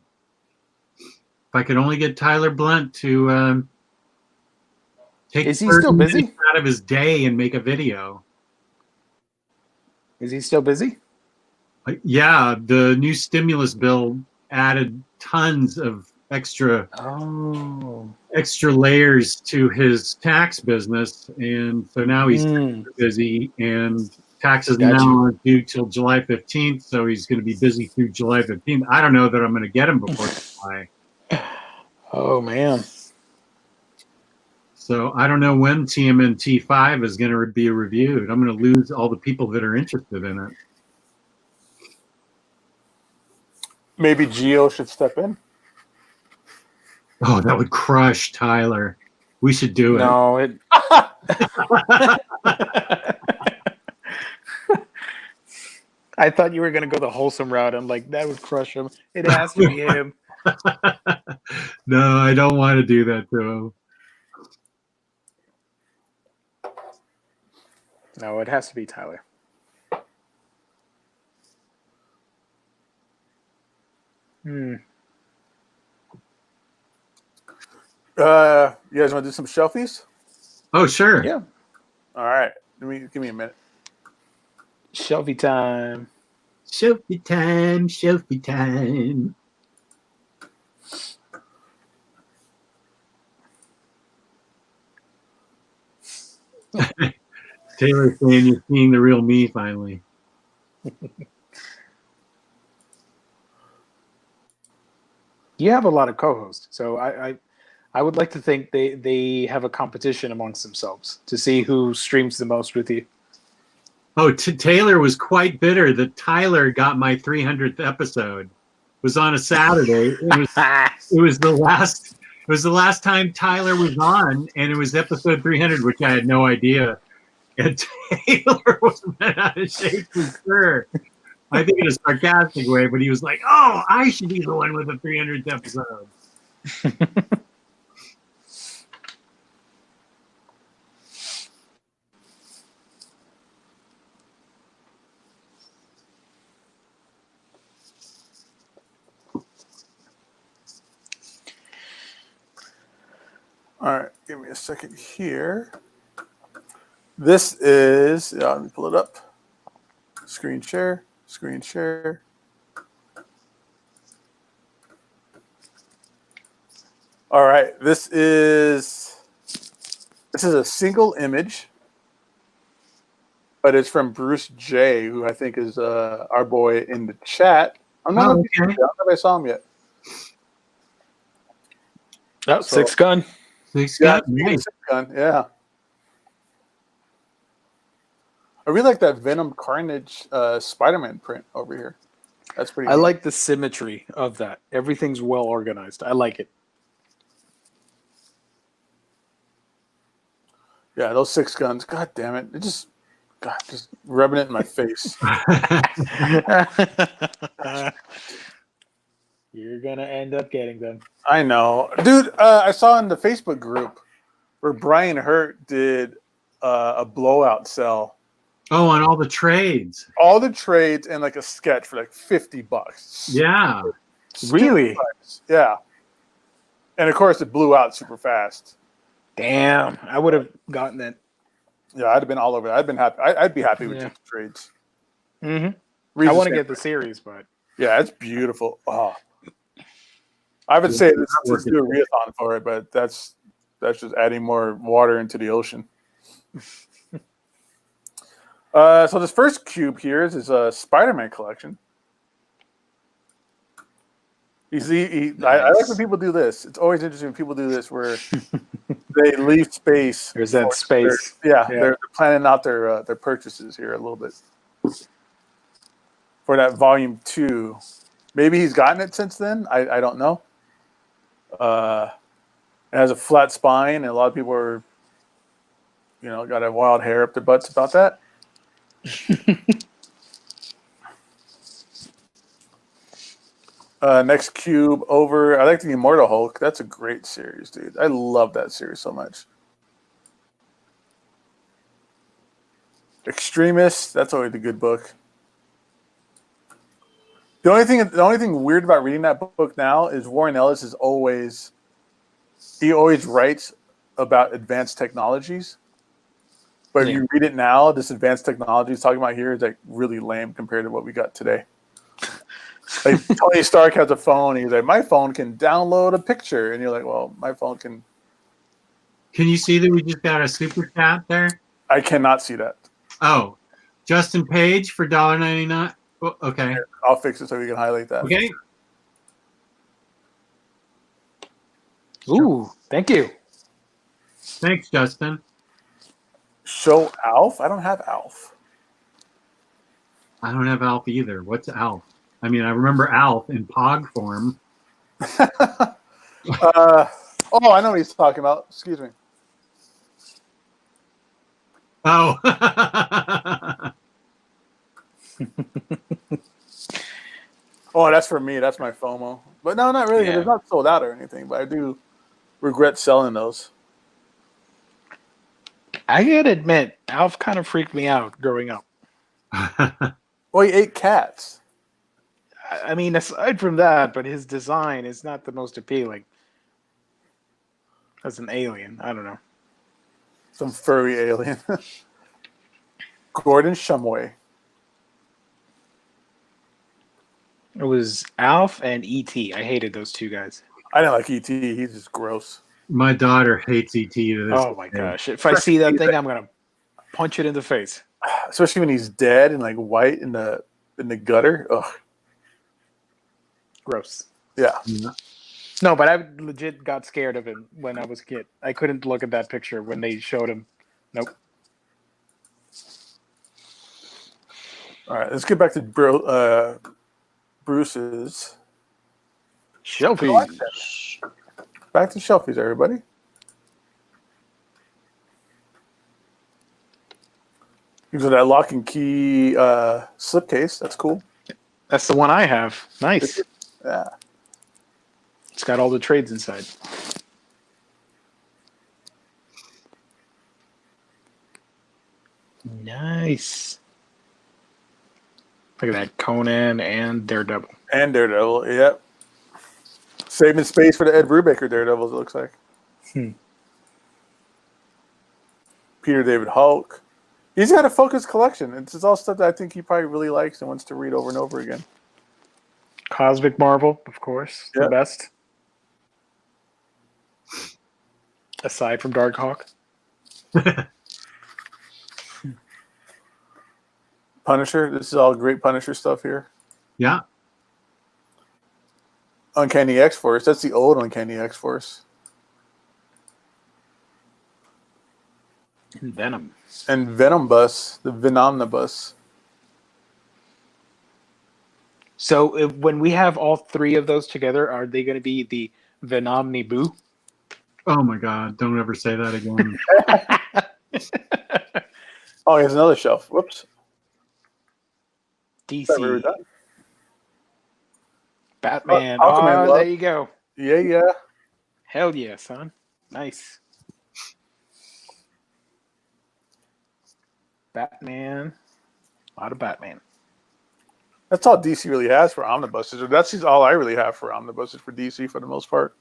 If I could only get Tyler Blunt to take
Is he still busy?
out of his day and make a video.
Is he still busy?
Yeah, the new stimulus bill added tons of extra layers to his tax business, and so now he's busy, and taxes now are due till July 15th, so he's going to be busy through July 15th. I don't know that I'm going to get him before July.
Oh, man.
So I don't know when TMNT 5 is going to be reviewed. I'm going to lose all the people that are interested in it.
Maybe Geo should step in.
Oh, that would crush Tyler. We should do it.
No, it. I thought you were going to go the wholesome route. I'm like, that would crush him. It has to be him.
No, I don't want to do that to him.
No, it has to be Tyler.
You guys want to do some shelfies?
Oh, sure.
Yeah.
All right. Give me a minute.
Shelfie time.
Shelfie time. Shelfie time. Taylor saying you're seeing the real me finally.
You have a lot of co-hosts, so I would like to think they have a competition amongst themselves to see who streams the most with you.
Oh, Taylor was quite bitter that Tyler got my 300th episode. It was on a Saturday. It was the last time Tyler was on, and it was episode 300, which I had no idea. And Taylor was bent out of shape for sure. I think in a sarcastic way, but he was like, "Oh, I should be the one with the 300th episode."
All right, give me a second here. This is, let me pull it up. Screen share. Screen share. All right, this is a single image, but it's from Bruce J, who I think is our boy in the chat. I don't know if I saw him yet.
Oh, Six Gun.
Six
Yeah,
Gun. Nice.
Six Gun. Yeah. I really like that Venom Carnage Spider-Man print over here. That's pretty
I
neat.
like the symmetry of that. Everything's well organized. I like it.
Yeah, those Six Guns. God damn it. Just rubbing it in my face.
You're going to end up getting them.
I know. Dude, I saw in the Facebook group where Brian Hurt did a blowout sell.
Oh, on all the trades.
All the trades and like a sketch for like $50.
Yeah.
Really?
Price. Yeah. And of course, it blew out super fast.
Damn. I would have gotten it.
Yeah, I'd have been all over that. I'd been happy. I'd be happy with just the trades.
Mm-hmm. I want to get the series, but
yeah, it's beautiful. Oh, I would say let's do a readathon for it, but that's just adding more water into the ocean. So this first cube here is a Spider-Man collection. I like when people do this. It's always interesting when people do this where they leave space.
There's that space.
They're planning out their purchases here a little bit for that volume 2. Maybe he's gotten it since then. I don't know. It has a flat spine, and a lot of people are, got a wild hair up their butts about that. Next cube over. I like the Immortal Hulk. That's a great series, dude. I love that series so much. Extremist. That's always a good book. The only thing weird about reading that book now is Warren Ellis is always writes about advanced technologies. But if you read it now, this advanced technology he's talking about here is like really lame compared to what we got today. Like Tony Stark has a phone. And he's like, my phone can download a picture, and you're like, well, my phone can.
Can you see that we just got a super chat there?
I cannot see that.
Oh, Justin Page for $1.99. Oh, okay,
Here, I'll fix it so we can highlight that.
Okay.
Ooh, thank you.
Thanks, Justin.
Show Alf. I don't have Alf.
I don't have Alf either. What's Alf? I mean, I remember Alf in Pog form.
I know what he's talking about. Excuse me.
Oh.
Oh, that's for me. That's my FOMO. But no, not really.
Yeah.
It's not sold out or anything. But I do regret selling those.
I gotta admit, Alf kind of freaked me out growing up.
Well, he ate cats.
I mean, aside from that, but his design is not the most appealing. As an alien, I don't know.
Some furry alien. Gordon Shumway.
It was Alf and E.T. I hated those two guys.
I didn't like E.T. He's just gross.
My daughter hates ET to this
Oh my
day.
gosh. If I see that thing, I'm going to punch it in the face.
Especially when he's dead and like white in the gutter. Ugh.
Gross.
Yeah.
No, but I legit got scared of him when I was a kid. I couldn't look at that picture when they showed him. Nope.
All right, let's get back to Bruce's.
Shelfies.
Back to Shelfies, everybody. These are that lock and key slipcase. That's cool.
That's the one I have. Nice.
Yeah.
It's got all the trades inside. Nice. Look at that. Conan and Daredevil.
And Daredevil, yep. Saving space for the Ed Brubaker Daredevils, it looks like. Peter David Hulk. He's got a focused collection. It's all stuff that I think he probably really likes and wants to read over and over again.
Cosmic Marvel, of course, the
Yep.
best. Aside from Darkhawk.
Punisher. This is all great Punisher stuff here.
Yeah.
Uncanny X-Force. That's the old Uncanny X-Force.
And Venom.
And Venom Bus. The Venomnibus.
So when we have all three of those together, are they going to be the Venomniboo?
Oh my God! Don't ever say that again.
Oh, here's another shelf. Whoops.
DC. Batman.
Aquaman,
Oh, there you go.
Yeah.
Hell yeah, son. Nice. Batman. A lot of Batman.
That's all DC really has for omnibuses. That's just all I really have for omnibuses for DC for the most part.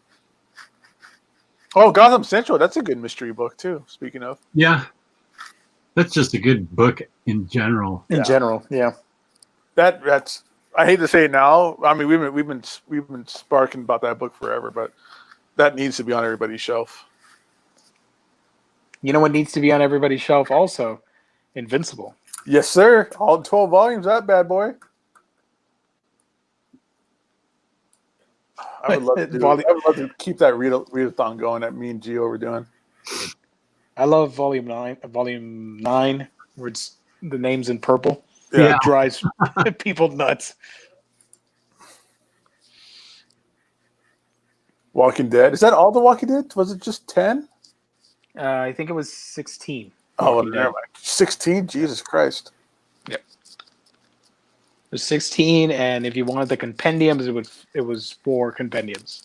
Oh, Gotham Central. That's a good mystery book too. Speaking of,
Yeah, that's just a good book in general.
In general, yeah.
that's. I hate to say it now. I mean, we've been sparking about that book forever, but that needs to be on everybody's shelf.
You know what needs to be on everybody's shelf also? Invincible.
Yes, sir. All 12 volumes. That bad boy. I would love to keep that readathon going that me and Gio were doing.
I love volume 9, where it's the name's in purple.
Yeah.
It drives people nuts.
Walking Dead. Is that all the Walking Dead? Was it just 10?
I think it was 16.
Oh,
Walking
never
Dead.
mind. 16? Jesus Christ.
Yep. There's 16, and if you wanted the compendiums, it was 4 compendiums.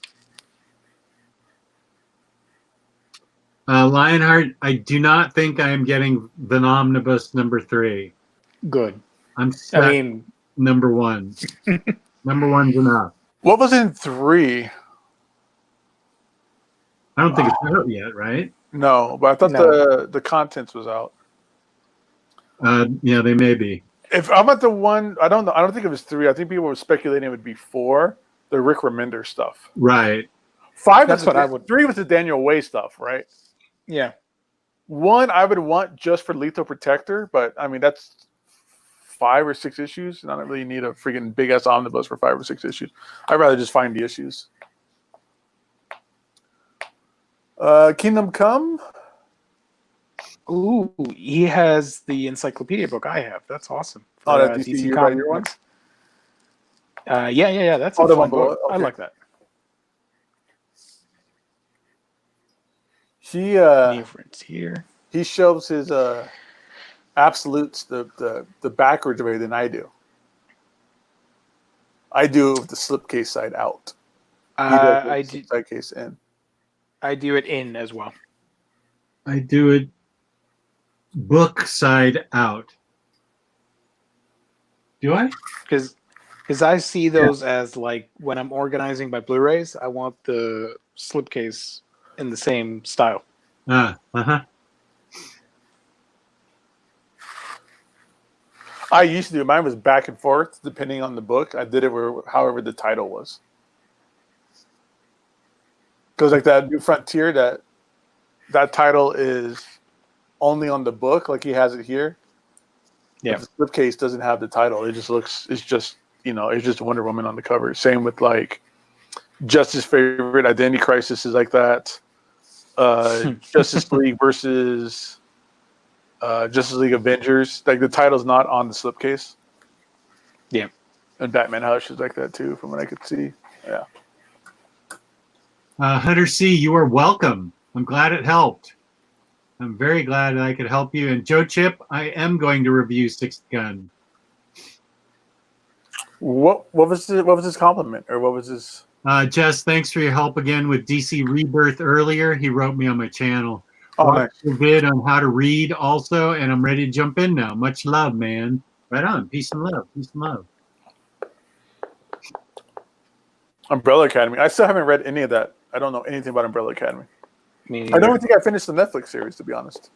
Lionheart, I do not think I am getting Venomnibus number 3.
Good.
I'm set
I mean,
number 1. Number 1's enough.
What was in 3?
I don't think it's out yet, right?
No, but I thought
No.
the contents was out.
Yeah, they may be.
If I'm at the one, I don't know. I don't think it was 3. I think people were speculating it would be 4. The Rick Remender stuff.
Right.
5.
That's what I would.
3 was the Daniel Way stuff, right?
Yeah.
1 I would want just for Lethal Protector, but I mean that's 5 or 6 issues, and I don't really need a freaking big ass omnibus for 5 or 6 issues. I'd rather just find the issues. Kingdom Come.
Ooh, he has the encyclopedia book I have. That's awesome.
Oh, that DC Year by Year one?
Yeah. That's a
Oh, the
fun
one below
book.
it?
I
Okay.
like that.
He
Frontier.
he shows his absolutes the backwards way than I do. I do it with the slipcase side out.
I do.
Side case in.
I do it in as well.
I do it book side out. Do I?
Because I see those as like when I'm organizing my Blu-rays, I want the slipcase in the same style.
Uh-huh.
I used to do mine was back and forth depending on the book. I did it however the title was. Because like that New Frontier, that title is only on the book, like he has it here.
Yeah.
But the slipcase doesn't have the title. It just looks. It's just Wonder Woman on the cover. Same with like Justice Favorite Identity Crisis is like that. Justice League versus Justice League Avengers. Like the title's not on the slipcase.
Yeah.
And Batman Hush is like that too, from what I could see. Yeah.
Hunter C, you are welcome. I'm glad it helped. I'm very glad I could help you. And Joe Chip, I am going to review Sixth Gun.
What was his compliment, or what was his?
Jess, thanks for your help again with DC Rebirth earlier. He wrote me on my channel.
Oh,
Watched
nice.
your vid on how to read also, and I'm ready to jump in now. Much love, man. Right on. Peace and love. Peace and love.
Umbrella Academy. I still haven't read any of that. I don't know anything about Umbrella Academy.
Me
I don't think I finished the Netflix series, to be honest.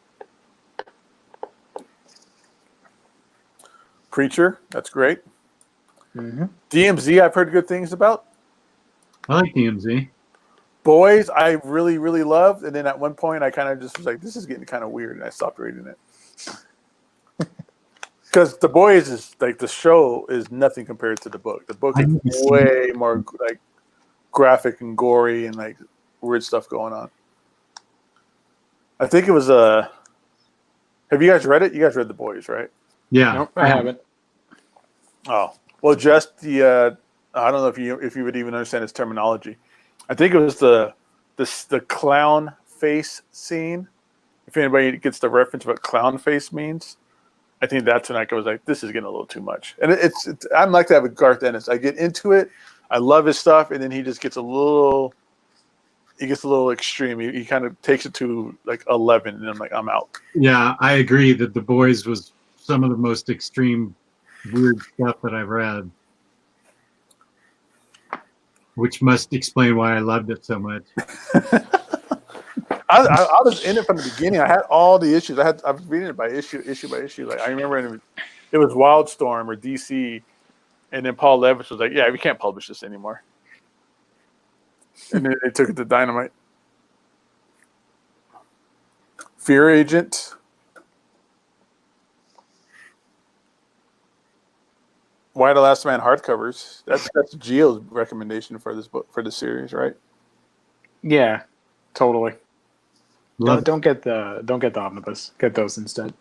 Preacher, that's great.
Mm-hmm.
DMZ, I've heard good things about.
I like DMZ.
Boys, I really, really loved, and then at one point, I kind of just was like, "This is getting kind of weird," and I stopped reading it. Because The Boys is like the show is nothing compared to the book. The book is way more like graphic and gory and like weird stuff going on. I think it was have you guys read it? You guys read The Boys, right?
Yeah,
Nope, I haven't.
Oh well, just the I don't know if you would even understand its terminology. I think it was the clown face scene. If anybody gets the reference what clown face means, I think that's when I was like, this is getting a little too much. And it's I'm like that with Garth Ennis. I get into it, I love his stuff, and then he just gets a little extreme. He kind of takes it to like 11, and I'm like, I'm out.
Yeah, I agree that The Boys was some of the most extreme, weird stuff that I've read. Which must explain why I loved it so much.
I was in it from the beginning. I had all the issues. I was reading it by issue by issue. Like I remember it was Wildstorm or DC, and then Paul Levitt was like, "Yeah, we can't publish this anymore." And then they took it to Dynamite. Fear Agent. Why the Last Man hardcovers. That's Gio's recommendation for this book for the series, right?
Yeah, totally.
Love
Don't get the omnibus. Get those instead.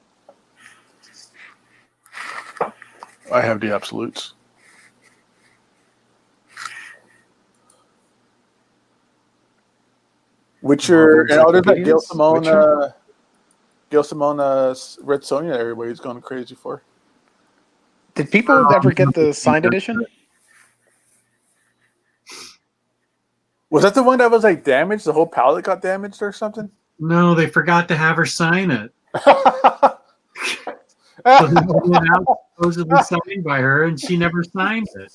I have the absolutes. Witcher, and there's that Gail Simone, Red Sonja that everybody's going crazy for.
Did people ever get the signed edition?
Was that the one that was like damaged? The whole palette got damaged or something?
No, they forgot to have her sign it. So they went out supposedly signed by her, and she never signed it.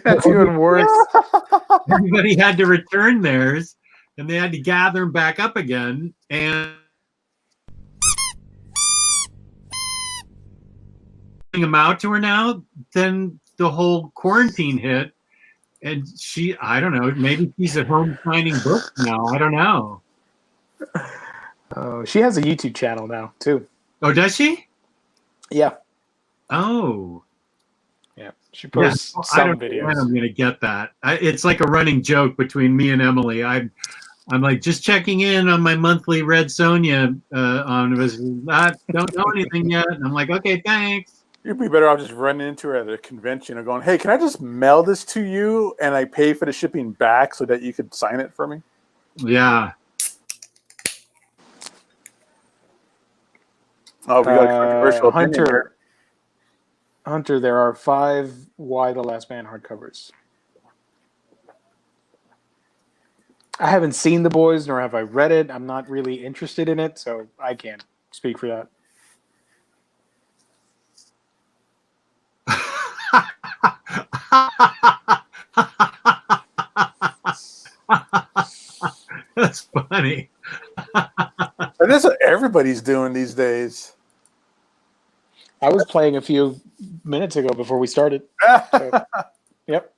That's even worse.
Everybody had to return theirs, and they had to gather them back up again. And them out to her now, then the whole quarantine hit, and I don't know, maybe she's at home signing books now. I don't know.
Oh, she has a YouTube channel now too.
Oh, does she?
Yeah.
Oh.
Yeah. She posts some videos.
I'm going to get that. It's like a running joke between me and Emily. I'm like, just checking in on my monthly Red Sonja Omnibus. I don't know anything yet. And I'm like, okay, thanks.
You'd be better off just running into her at a convention or going, hey, can I just mail this to you and I pay for the shipping back so that you could sign it for me?
Yeah.
Oh, we got a controversial opinion here.
Hunter, there are 5 Why the Last Man hardcovers. I haven't seen The Boys, nor have I read it. I'm not really interested in it, so I can't speak for that.
That's funny.
And that's what everybody's doing these days.
I was playing a few minutes ago before we started. So, yep.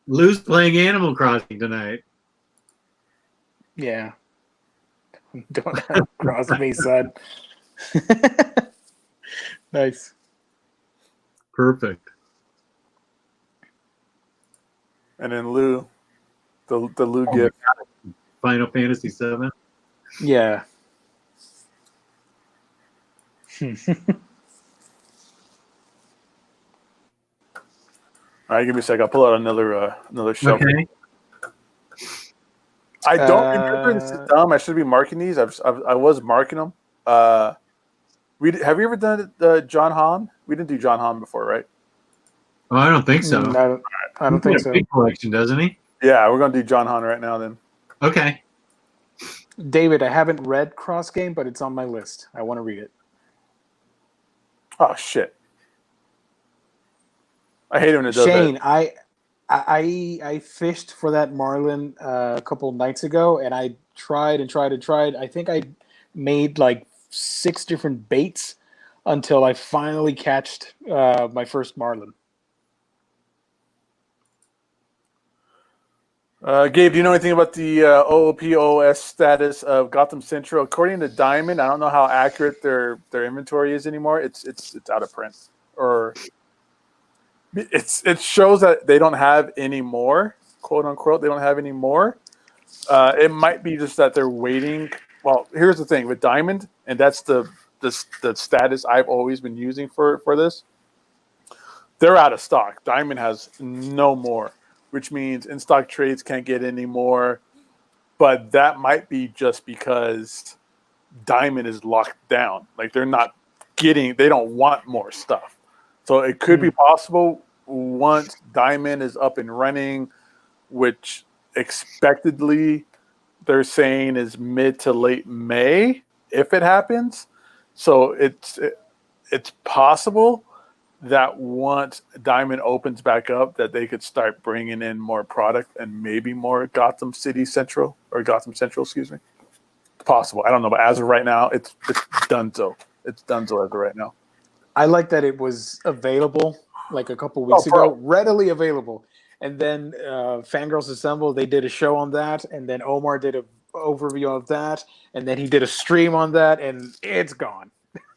Lou's playing Animal Crossing tonight.
Yeah. Don't cross me, son. Nice.
Perfect.
And then Lou, the Lou gift.
Final Fantasy VII.
Yeah.
All right, give me a sec. I'll pull out another shelf.
Okay.
I don't remember. This is dumb. I should be marking these. I was marking them. Have you ever done John Hahn? We didn't do John Hahn before, right?
Oh, I don't think so.
I don't think so.
Big collection, doesn't he?
Yeah, we're gonna do John Hahn right now. Then.
Okay.
David, I haven't read Cross Game, but it's on my list. I want to read it.
Oh shit! I hate when it does
Shane,
that.
I fished for that Marlin a couple nights ago, and I tried. I think I made like 6 different baits until I finally catched my first marlin.
Gabe, do you know anything about the OOPOS status of Gotham Central? According to Diamond, I don't know how accurate their inventory is anymore. It's out of print, or it shows that they don't have any more, quote unquote. They don't have any more. It might be just that they're waiting. Well, here's the thing with Diamond, and that's the status I've always been using for this. They're out of stock. Diamond has no more, which means in-stock trades can't get any more. But that might be just because Diamond is locked down. Like they don't want more stuff. So it could be possible once Diamond is up and running, which expectedly they're saying is mid to late May, if it happens. So it's possible that once Diamond opens back up, that they could start bringing in more product and maybe more Gotham Central, excuse me. It's possible. I don't know, but as of right now, it's donezo. It's donezo as of right now.
I like that it was available like a couple weeks ago, readily available. And then Fangirlz Assemble, they did a show on that, and then Omar did an overview of that, and then he did a stream on that, and it's gone.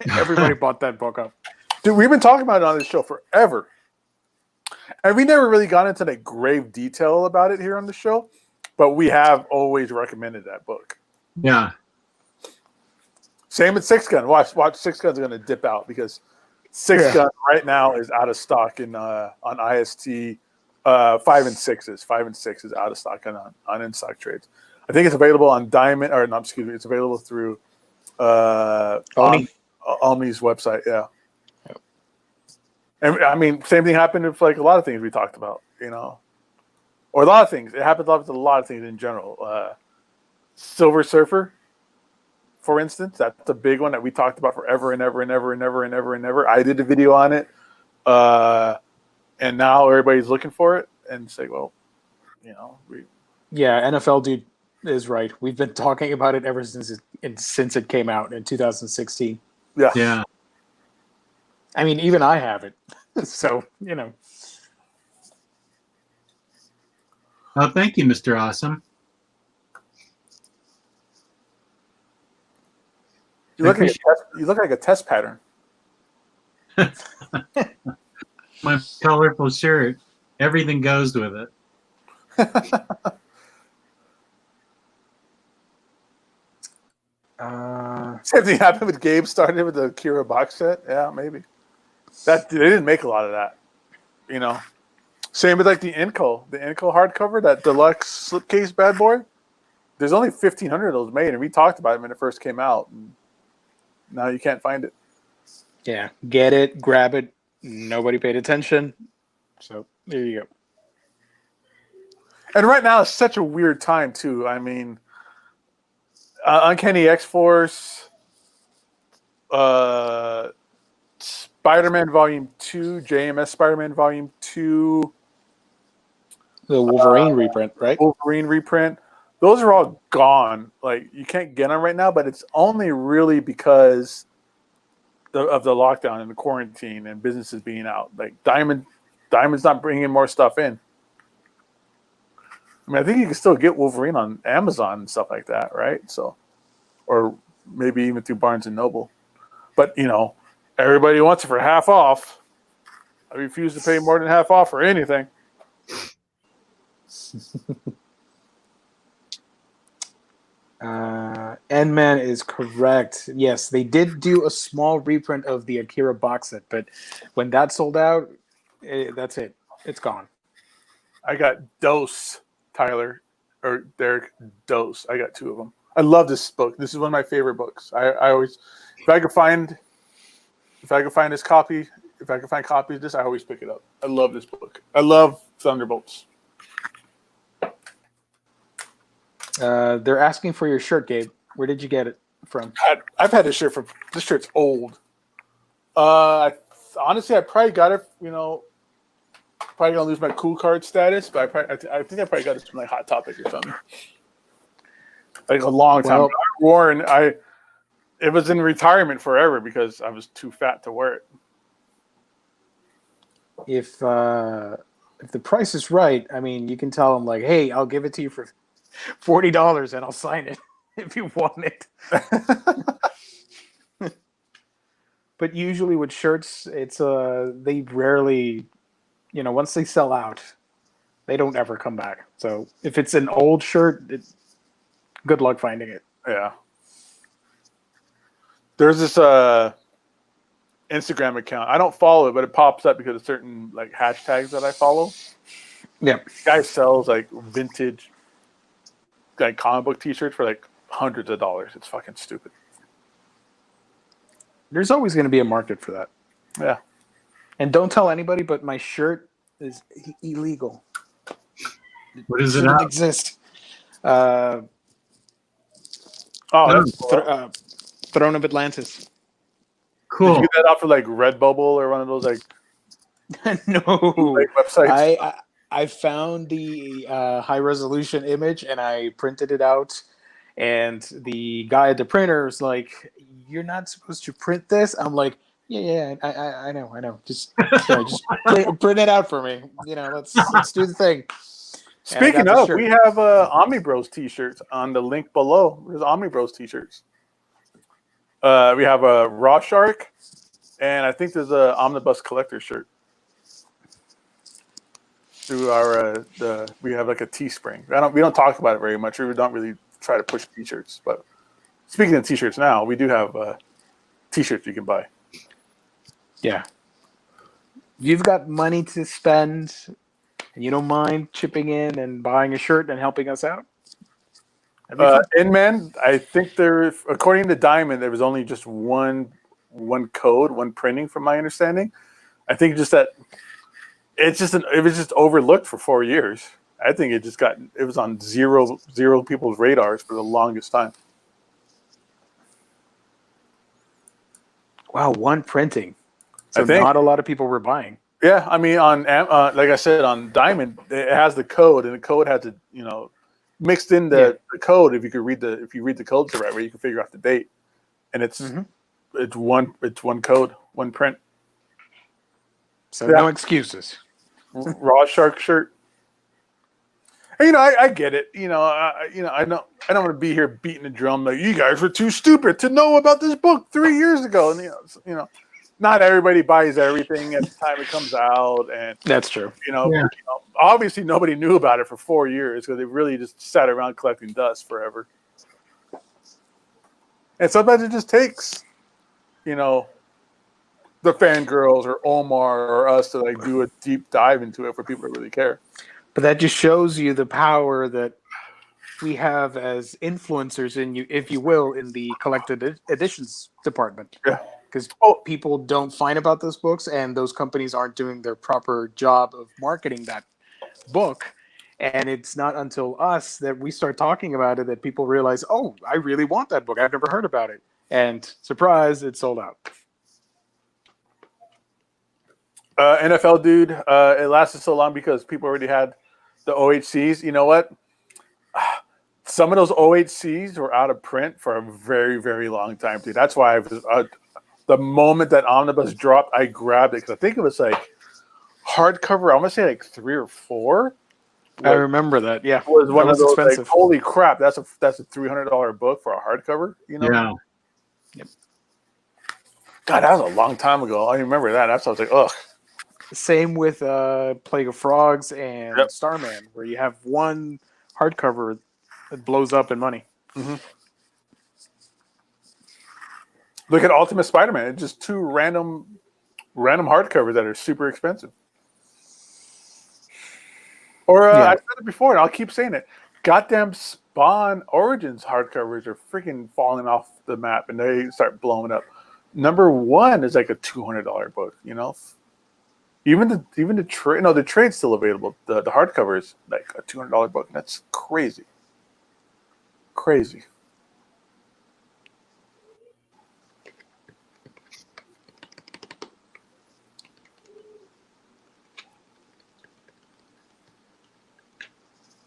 Everybody bought that book up.
Dude, we've been talking about it on this show forever. And we never really got into like grave detail about it here on the show, but we have always recommended that book.
Yeah.
Same with Six Gun. Watch Six Gun's going to dip out because Six Gun right now is out of stock on IST 5 and 6s. 5 and 6 is out of stock on in-stock trades. I think it's available on Diamond, or no, excuse me, it's available through Omni's website. Yeah. And I mean, same thing happened with like a lot of things we talked about, or a lot of things. It happens with a lot of things in general. Silver Surfer, for instance, that's a big one that we talked about forever and ever and ever and ever and ever and ever. I did a video on it, and now everybody's looking for it, and say, well,
NFL dude is right. We've been talking about it ever since it came out in 2016.
Yeah.
Yeah.
I mean, even I have it. So,
Oh, thank you, Mr. Awesome.
You look like a test pattern.
My colorful shirt. Everything goes with it.
Same thing happened with Gabe started with the Akira box set. Yeah, maybe. They didn't make a lot of that. Same with like the Inco hardcover, that deluxe slipcase bad boy. There's only 1,500 of those made, and we talked about it when it first came out. And now you can't find it.
Yeah, get it, grab it. Nobody paid attention. So there you go.
And right now it's such a weird time too. I mean, Uncanny X-Force, Spider-Man Volume 2, JMS Spider-Man Volume 2.
The Wolverine reprint, right?
Wolverine reprint. Those are all gone. Like, you can't get them right now, but it's only really because of the lockdown and the quarantine and businesses being out. Like, Diamond's not bringing more stuff in. I mean, I think you can still get Wolverine on Amazon and stuff like that, right? So, or maybe even through Barnes and Noble. But, everybody wants it for half off. I refuse to pay more than half off for anything.
N-Man is correct. Yes, they did do a small reprint of the Akira box set, but when that sold out, that's it. It's gone.
I got Dose, Tyler, or Derek Dose. I got 2 of them. I love this book. This is one of my favorite books. I always, if I could find this copy, if I could find copies of this, I always pick it up. I love this book. I love Thunderbolts.
They're asking for your shirt, Gabe. Where did you get it from?
I've had this shirt from. This shirt's old. Honestly, I probably got it. Probably gonna lose my cool card status, but I think I probably got it from like Hot Topic or something. Like a long time.
Well,
I it was in retirement forever because I was too fat to wear it.
If the price is right, I mean, you can tell them like, "Hey, I'll give it to you for $40 and I'll sign it if you want it." But usually with shirts, it's they rarely, once they sell out, they don't ever come back. So if it's an old shirt, good luck finding it.
Yeah. There's this Instagram account. I don't follow it, but it pops up because of certain like hashtags that I follow.
Yeah.
The guy sells like vintage like comic book t-shirts for like hundreds of dollars. It's fucking stupid.
There's always going to be a market for that.
Yeah.
And don't tell anybody, but my shirt is illegal.
What is it?
Shouldn't exist.
Oh, that's cool.
Throne of Atlantis.
Cool.
Did you get that off of like Redbubble or one of those like
No,
like websites?
I found the high resolution image and I printed it out. And the guy at the printer was like, "You're not supposed to print this." I'm like, "Yeah, I know. Just print it out for me. Let's do the thing."
Speaking of, we have Omnibros t-shirts on the link below. There's Omnibros t-shirts. We have a Raw Shark, and I think there's a Omnibus Collector shirt. Through our we have like a Teespring. We don't talk about it very much. We don't really try to push t-shirts. But speaking of t-shirts now, we do have t-shirts you can buy.
Yeah. If you've got money to spend and you don't mind chipping in and buying a shirt and helping us out.
Inman, I think according to Diamond, there was only just one code, one printing from my understanding. I think just that it was just overlooked for 4 years. I think it was on zero people's radars for the longest time.
Wow, one printing. So not a lot of people were buying.
Yeah, I mean, on like I said, on Diamond, it has the code, and the code has to, mixed in the code. If you read the codes the right way, you can figure out the date, and it's one code, one print.
So no excuses.
Raw Shark shirt. And, I get it. I don't want to be here beating the drum like you guys were too stupid to know about this book 3 years ago, and not everybody buys everything at the time it comes out, and
that's true.
Obviously nobody knew about it for 4 years because they really just sat around collecting dust forever. And sometimes it just takes, the fangirls or Omar or us to like do a deep dive into it for people to really care.
But that just shows you the power that we have as influencers if you will, in the collected editions department.
Yeah.
Because people don't find about those books, and those companies aren't doing their proper job of marketing that book. And it's not until us that we start talking about it that people realize, oh, I really want that book. I've never heard about it. And surprise, it's sold out.
NFL dude, it lasted so long because people already had the OHCs. You know what? Some of those OHCs were out of print for a very, very long time, dude. That's why I was... the moment that Omnibus dropped, I grabbed it because I think it was like hardcover. I'm gonna say like 3 or 4.
I remember that. Yeah,
it was one of those.
Expensive.
Like, holy crap! That's a $300 book for a hardcover.
Yeah.
Yep.
God, that was a long time ago. I remember that. That's I was like, ugh.
Same with Plague of Frogs and Starman, where you have one hardcover that blows up in money.
Mm-hmm. Look at Ultimate Spider-Man. It's just 2 random hardcovers that are super expensive. Or I said it before, and I'll keep saying it. Goddamn Spawn Origins hardcovers are freaking falling off the map, and they start blowing up. Number 1 is like a $200 book. Even the trade. No, the trade's still available. The hardcover is like a $200 book. That's crazy. Crazy.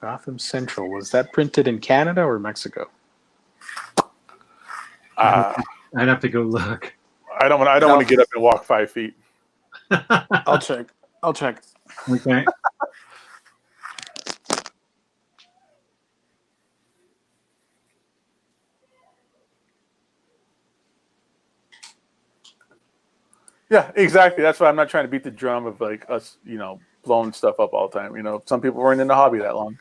Gotham Central, was that printed in Canada or Mexico?
I'd have to go look.
I don't want to get up and walk 5 feet.
I'll check.
Okay.
Yeah, exactly. That's why I'm not trying to beat the drum of like us, blowing stuff up all the time. Some people weren't in the hobby that long.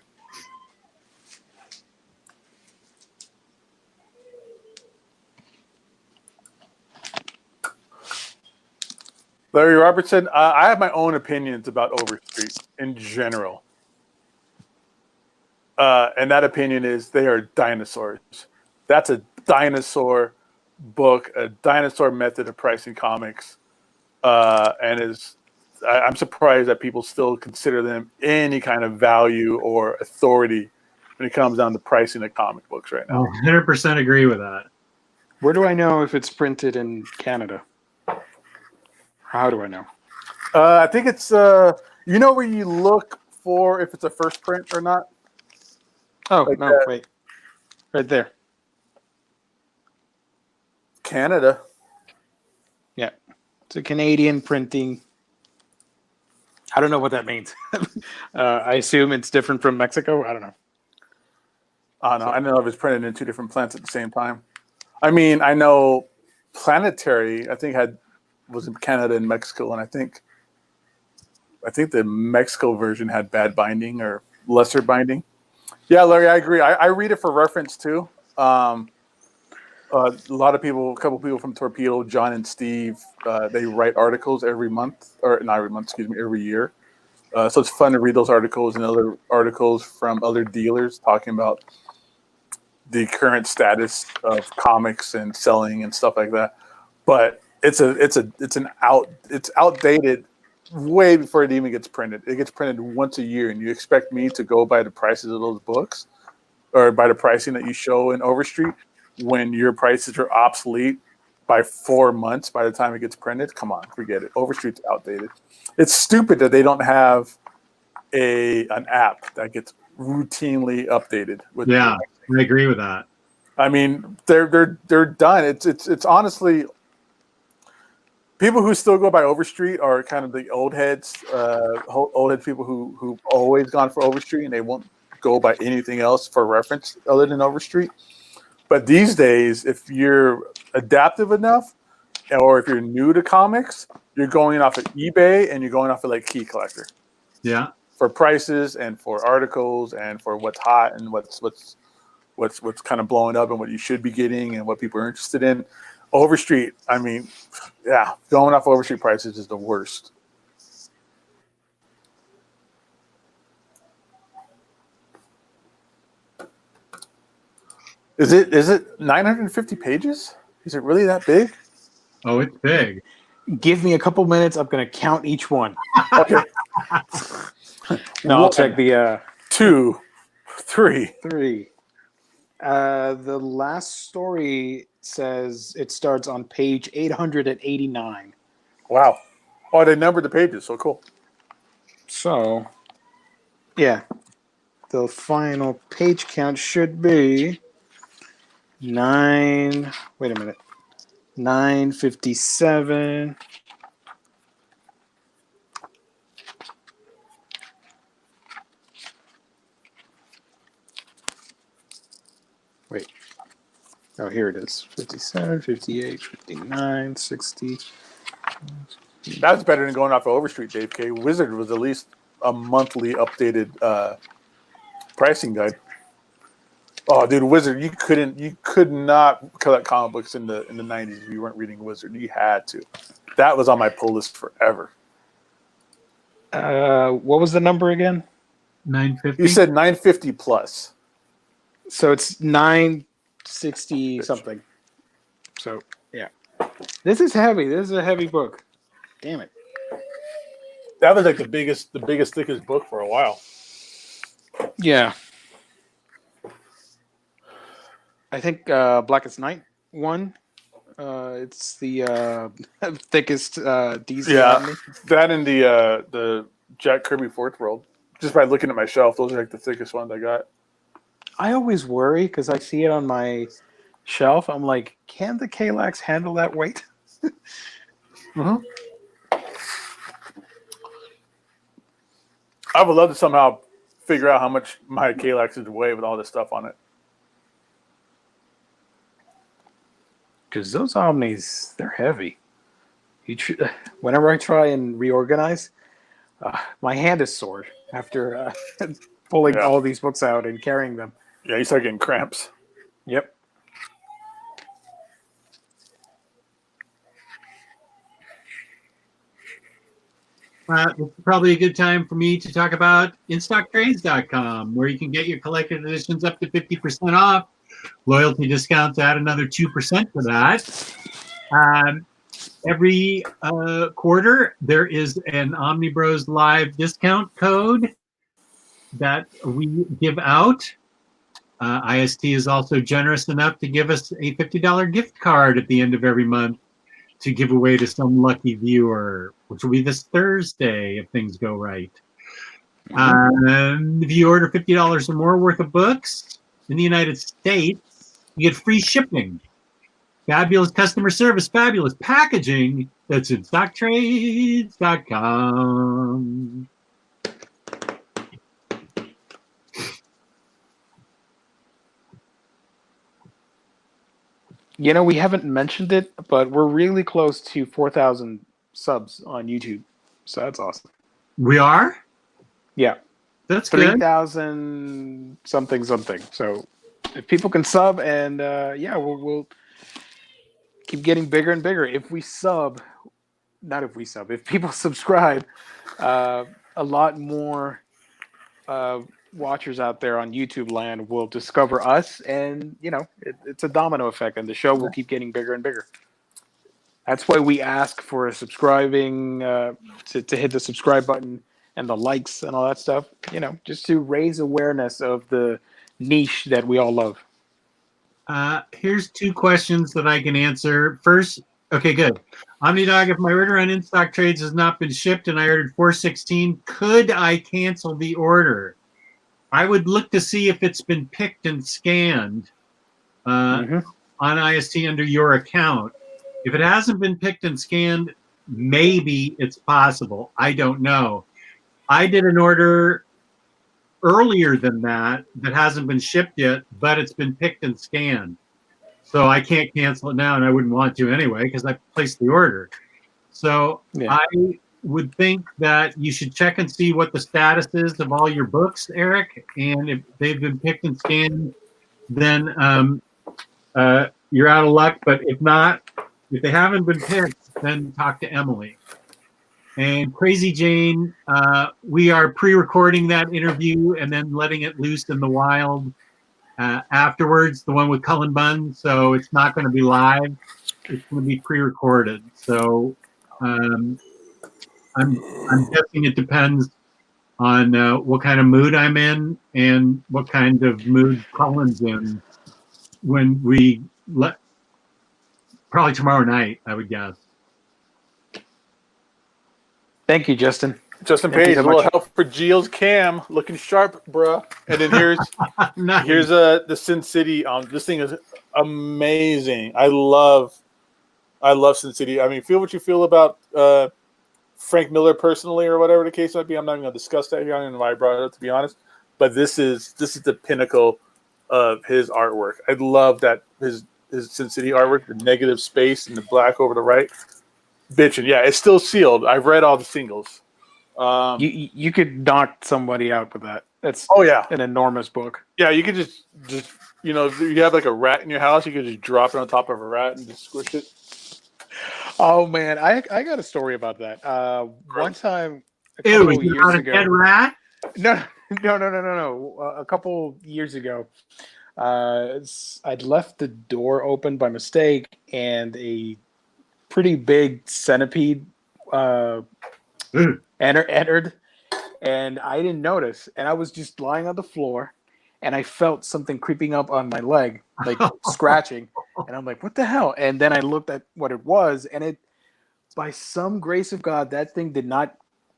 Larry Robertson, I have my own opinions about Overstreet in general. And that opinion is they are dinosaurs. That's a dinosaur book, a dinosaur method of pricing comics. And I'm surprised that people still consider them any kind of value or authority when it comes down to pricing of comic books right now.
100% agree with that.
Where do I know if it's printed in Canada? How do I know?
I think it's where you look for if it's a first print or not.
Oh,
Like
no,
that.
wait. Right there.
Canada.
Yeah. It's a Canadian printing. I don't know what that means. I assume it's different from Mexico. I don't know.
I don't know if it's printed in two different plants at the same time. I mean, I know Planetary, I think was in Canada and Mexico, and I think the Mexico version had bad binding or lesser binding. Yeah, Larry, I agree. I read it for reference too. A couple people from Torpedo, John and Steve, they write articles every month, or not every month, excuse me, every year. So it's fun to read those articles and other articles from other dealers talking about the current status of comics and selling and stuff like that. But it's outdated way before it even gets printed. It gets printed once a year, and you expect me to go by the prices of those books or by the pricing that you show in Overstreet when your prices are obsolete by 4 months by the time it gets printed? Come on, forget it. Overstreet's outdated. It's stupid that they don't have an app that gets routinely updated.
Yeah, I agree with that.
I mean, they're done. It's honestly, people who still go by Overstreet are kind of the old heads, people who've always gone for Overstreet and they won't go by anything else for reference other than Overstreet. But these days, if you're adaptive enough, or if you're new to comics, you're going off of eBay and you're going off of like Key Collector.
Yeah.
For prices and for articles and for what's hot and what's kind of blowing up and what you should be getting and what people are interested in. Overstreet, I mean, yeah, going off Overstreet prices is the worst. Is it 950 pages? Is it really that big?
Oh, it's big.
Give me a couple minutes. I'm going to count each one.
Okay.
No, I'll check the
2, 3.
3. The last story says it starts on page 889.
Wow. Oh, they numbered the pages. So cool.
So, yeah. The final page count should be 957. Wait. Oh, here it is. 57, 58, 59, 60.
That's better than going off of Overstreet, Dave K. Wizard was at least a monthly updated pricing guide. Oh, dude, Wizard, you could not collect comic books in the 90s if you weren't reading Wizard. You had to. That was on my pull list forever.
What was the number again?
950.
You said 950 plus.
So it's 960 something. So yeah, this is heavy. This is a heavy book. Damn it.
That was like the biggest, thickest book for a while.
Yeah. I think Blackest Night won. It's the thickest DC.
Yeah, that and the Jack Kirby Fourth World. Just by looking at my shelf, those are like the thickest ones I got.
I always worry because I see it on my shelf. I'm like, can the Kalax handle that weight?
Mm-hmm. I would love to somehow figure out how much my Kalax is weigh with all this stuff on it.
Because those Omnis, they're heavy. Whenever I try and reorganize, my hand is sore after pulling all these books out and carrying them.
Yeah, you start getting cramps.
Yep.
It's probably a good time for me to talk about InStockTrades.com, where you can get your collected editions up to 50% off. Loyalty discounts add another 2% to that. Every quarter, there is an Omnibrosllive discount code that we give out. IST is also generous enough to give us a $50 gift card at the end of every month to give away to some lucky viewer, which will be this Thursday if things go right. If you order $50 or more worth of books in the United States, you get free shipping. Fabulous customer service, fabulous packaging. That's InStockTrades.com.
You know, we haven't mentioned it, but we're really close to 4,000 subs on YouTube. So that's awesome.
We are?
Yeah.
That's good.
3,000 something. So if people can sub and we'll keep getting bigger and bigger. If people subscribe, a lot more watchers out there on YouTube land will discover us, and it's a domino effect, and the show will keep getting bigger and bigger. That's why we ask for subscribing, to hit the subscribe button and the likes and all that stuff, just to raise awareness of the niche that we all love.
Here's 2 questions that I can answer. First, okay, good. Omnidog, if my order on InStock Trades has not been shipped and I ordered 416, could I cancel the order? I would look to see if it's been picked and scanned on IST under your account. If it hasn't been picked and scanned, maybe it's possible. I don't know. I did an order earlier than that hasn't been shipped yet, but it's been picked and scanned. So I can't cancel it now, and I wouldn't want to anyway because I placed the order. So I would think that you should check and see what the status is of all your books, Eric. And if they've been picked and scanned, then you're out of luck. But if not, if they haven't been picked, then talk to Emily. And Crazy Jane, we are pre-recording that interview and then letting it loose in the wild afterwards, the one with Cullen Bunn. So it's not going to be live. It's going to be pre-recorded. So I'm guessing it depends on what kind of mood I'm in and what kind of mood Cullen's in when we probably tomorrow night, I would guess.
Thank you, Justin.
Justin Page, a little help for Gilles Cam, looking sharp, bruh. And then here's
Nice.
here's the Sin City. This thing is amazing. I love Sin City. I mean, feel what you feel about Frank Miller personally, or whatever the case might be. I'm not going to discuss that here. I don't know why I brought it up, to be honest. But this is the pinnacle of his artwork. I love that his Sin City artwork, the negative space and the black over the right. Bitchin', yeah, it's still sealed. I've read all the singles.
You could knock somebody out with that. That's an enormous book.
Yeah, you could just if you have like a rat in your house, you could just drop it on top of a rat and just squish it.
Oh man, I got a story about that. One time, a
Ew,
couple
you
years
got a
ago.
dead rat?
No. A couple years ago, I'd left the door open by mistake, and a pretty big centipede entered, and I didn't notice, and I was just lying on the floor, and I felt something creeping up on my leg, like scratching, and I'm like, what the hell? And then I looked at what it was, and it, by some grace of God, that thing did not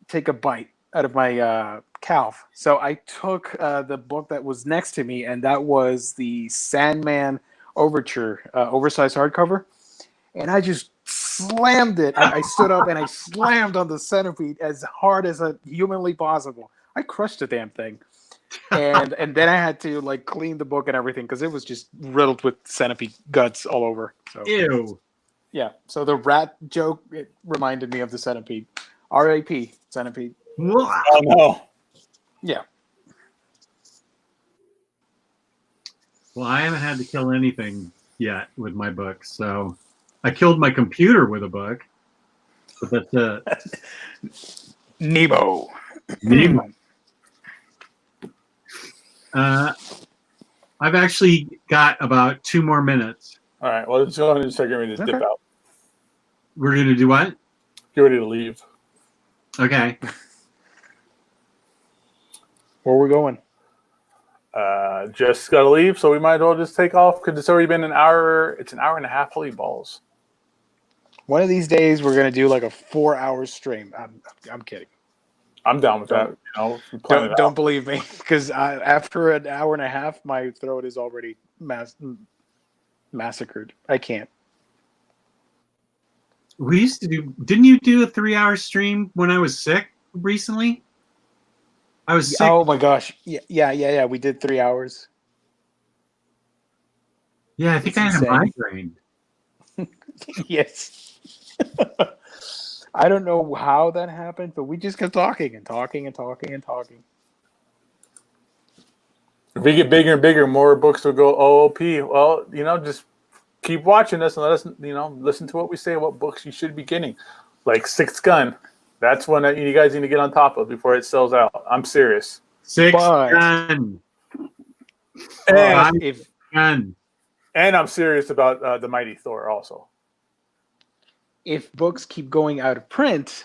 take a bite out of my calf. So I took the book that was next to me, and that was the Sandman Overture, oversized hardcover, and I just slammed it. I stood up and I slammed on the centipede as hard as humanly possible. I crushed the damn thing, and then I had to like clean the book and everything because it was just riddled with centipede guts all over. So
Ew.
yeah, so the rat joke, it reminded me of the centipede. R.A.P. centipede.
Oh no.
Yeah.
Well, I haven't had to kill anything yet with my books, so I killed my computer with a book, but that's
Nemo.
Nemo. I've actually got about 2 more minutes.
All right. Well, let's go ahead and start getting ready to dip out.
We're gonna do what?
Get ready to leave.
Okay.
Where we going?
Just gotta leave, so we might as well just take off because it's already been an hour. It's an hour and a half. Holy balls!
One of these days, we're gonna do like a 4-hour stream. I'm kidding.
I'm down with that. You know,
Don't believe me, because after an hour and a half, my throat is already massacred. I can't.
We used to do. Didn't you do a 3-hour stream when I was sick recently? I was sick.
Oh my gosh! Yeah. We did 3 hours.
Yeah, I think I had a migraine.
Yes. I don't know how that happened, but we just kept talking and talking and talking and talking.
If we get bigger and bigger, more books will go OOP. Well, you know, just keep watching us and let us, you know, listen to what we say, what books you should be getting. Like Sixth Gun. That's one that you guys need to get on top of before it sells out. I'm serious.
Sixth Gun.
And I'm serious about the Mighty Thor also.
If books keep going out of print,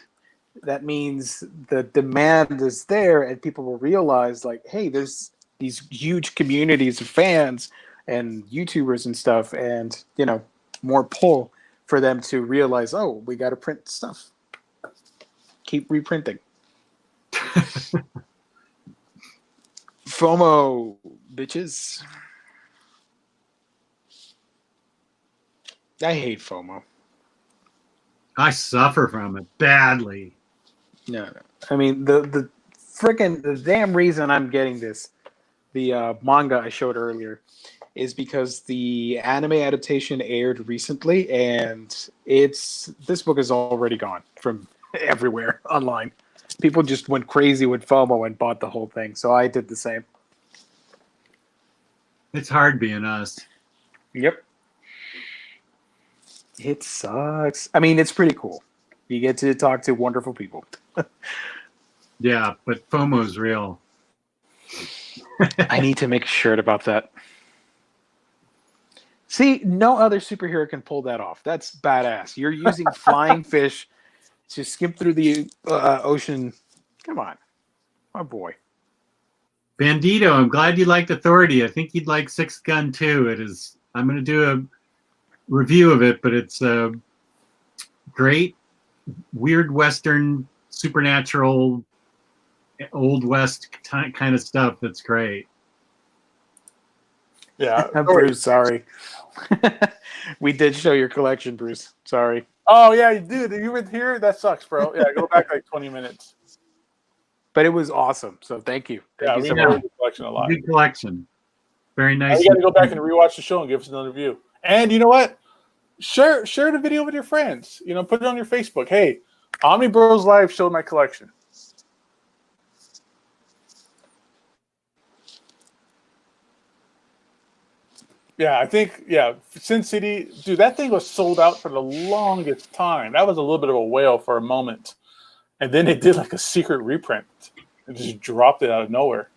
that means the demand is there and people will realize, like, hey, there's these huge communities of fans and YouTubers and stuff, and, you know, more pull for them to realize, oh, we got to print stuff. Keep reprinting. FOMO, bitches. I hate FOMO.
I suffer from it badly.
No. I mean, the damn reason I'm getting this, the manga I showed earlier, is because the anime adaptation aired recently, and this book is already gone from everywhere online. People just went crazy with FOMO and bought the whole thing, so I did the same.
It's hard being us.
Yep. It sucks. I mean, it's pretty cool. You get to talk to wonderful people.
Yeah, but FOMO's real.
I need to make a shirt about that. See, no other superhero can pull that off. That's badass. You're using flying fish to skip through the ocean. Come on. My boy.
Bandito, I'm glad you liked Authority. I think you'd like Sixth Gun too. I'm going to do a review of it, but it's a great, weird Western, supernatural, Old West kind of stuff that's great.
Yeah.
Bruce, sorry. We did show your collection, Bruce. Sorry.
Oh, yeah, dude. You were here? That sucks, bro. Yeah, go back like 20 minutes.
But it was awesome, so thank you. Thank you so much.
The collection a lot.
Good collection. Very nice.
You got to go back and rewatch the show and give us another view. And you know what? Share the video with your friends. You know, put it on your Facebook. Hey, Omnibroslivve showed my collection. Yeah, I think, Sin City, dude, that thing was sold out for the longest time. That was a little bit of a whale for a moment. And then they did like a secret reprint and just dropped it out of nowhere.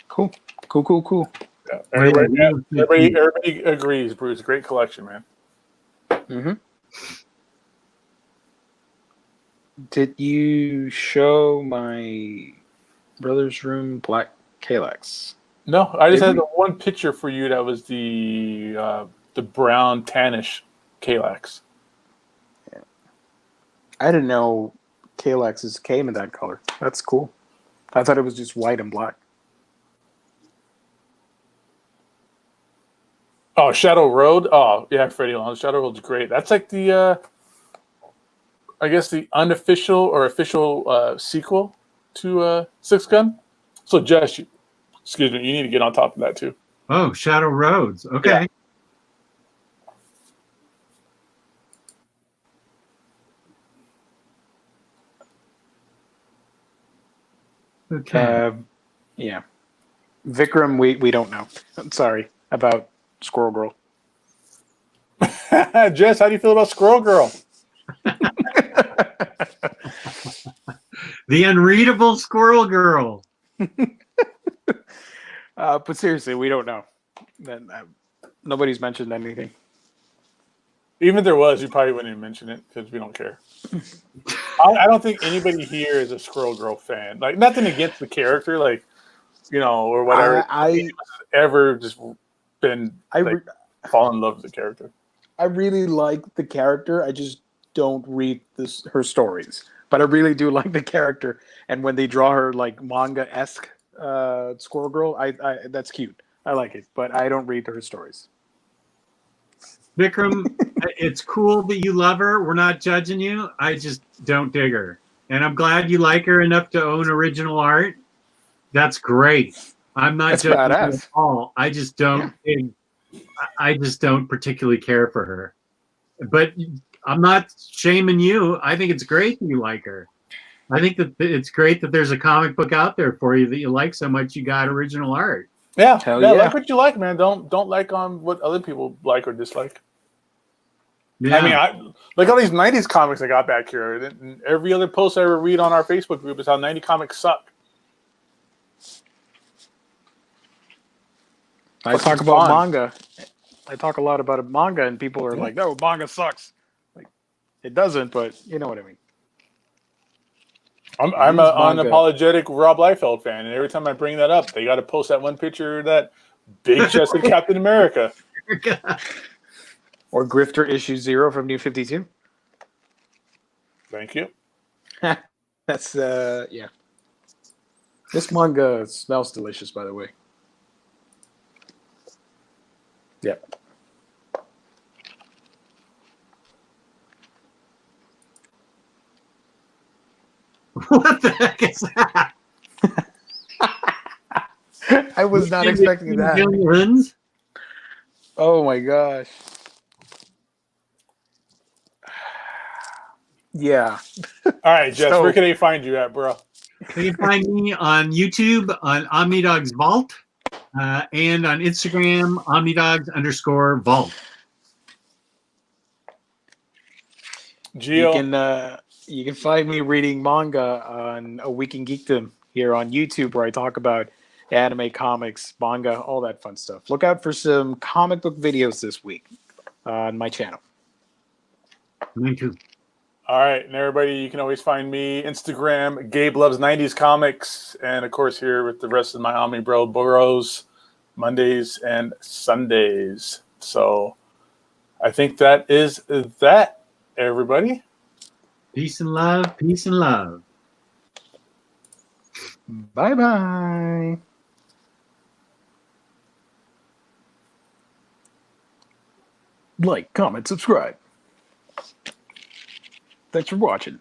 Cool.
Yeah, everybody agrees, Bruce. Great collection, man.
Mm-hmm. Did you show my brother's room black Kalex?
No, I just had the one picture for you that was the brown tannish Kalex.
Yeah. I didn't know Kalex's came in that color. That's cool. I thought it was just white and black.
Oh, Shadow Road. Oh, yeah, Freddie Long. Shadow Road's great. That's like the, I guess the unofficial or official sequel to Six Gun. So, Jess, excuse me, you need to get on top of that too.
Oh, Shadow Roads. Okay.
Yeah.
Okay.
Yeah. Vikram, we don't know. I'm sorry about Squirrel Girl.
Jess, how do you feel about Squirrel Girl?
The unreadable Squirrel Girl.
But seriously, we don't know. Nobody's mentioned anything.
Even if there was, you probably wouldn't even mention it because we don't care. I don't think anybody here is a Squirrel Girl fan. Like, nothing against the character, like, you know, or whatever.
I
ever just been fall in love with the character.
I really like the character. I just don't read her stories, but I really do like the character. And when they draw her like manga-esque Squirrel Girl, I that's cute. I like it, but I don't read her stories.
Vikram, it's cool that you love her. We're not judging you. I just don't dig her. And I'm glad you like her enough to own original art. That's great. I'm not judging her at all. I just don't particularly care for her. But I'm not shaming you. I think it's great that you like her. I think that it's great that there's a comic book out there for you that you like so much you got original art.
Yeah,
Hell
yeah,
yeah.
like what you like, man. Don't like on what other people like or dislike.
Yeah.
I mean, like all these 90s comics I got back here. And every other post I ever read on our Facebook group is how 90 comics suck.
I talk about manga. I talk a lot about manga, and people are like, "No, manga sucks." Like, it doesn't, but you know what I mean.
I'm an unapologetic Rob Liefeld fan, and every time I bring that up, they got to post that one picture of that big-chested Captain America.
Or Grifter issue 0 from New 52.
Thank you.
That's yeah. This manga smells delicious, by the way. Yep.
What the heck is that?
I was not expecting that.
Millions?
Oh my gosh. Yeah.
All right, Jess, where can they find you at, bro?
You can find me on YouTube on Omnidog's Vault and on Instagram, Omnidogs_Vault.
Gio.
You can find me reading manga on A Week in Geekdom here on YouTube, where I talk about anime, comics, manga, all that fun stuff. Look out for some comic book videos this week on my channel.
Me too.
All right, and everybody, you can always find me Instagram, Gabe Loves 90s Comics, and of course here with the rest of my Omnibro Bros, Mondays and Sundays. So I think that is that, everybody.
Peace and love. Peace and love.
Bye-bye. Like, comment, subscribe. Thanks for watching.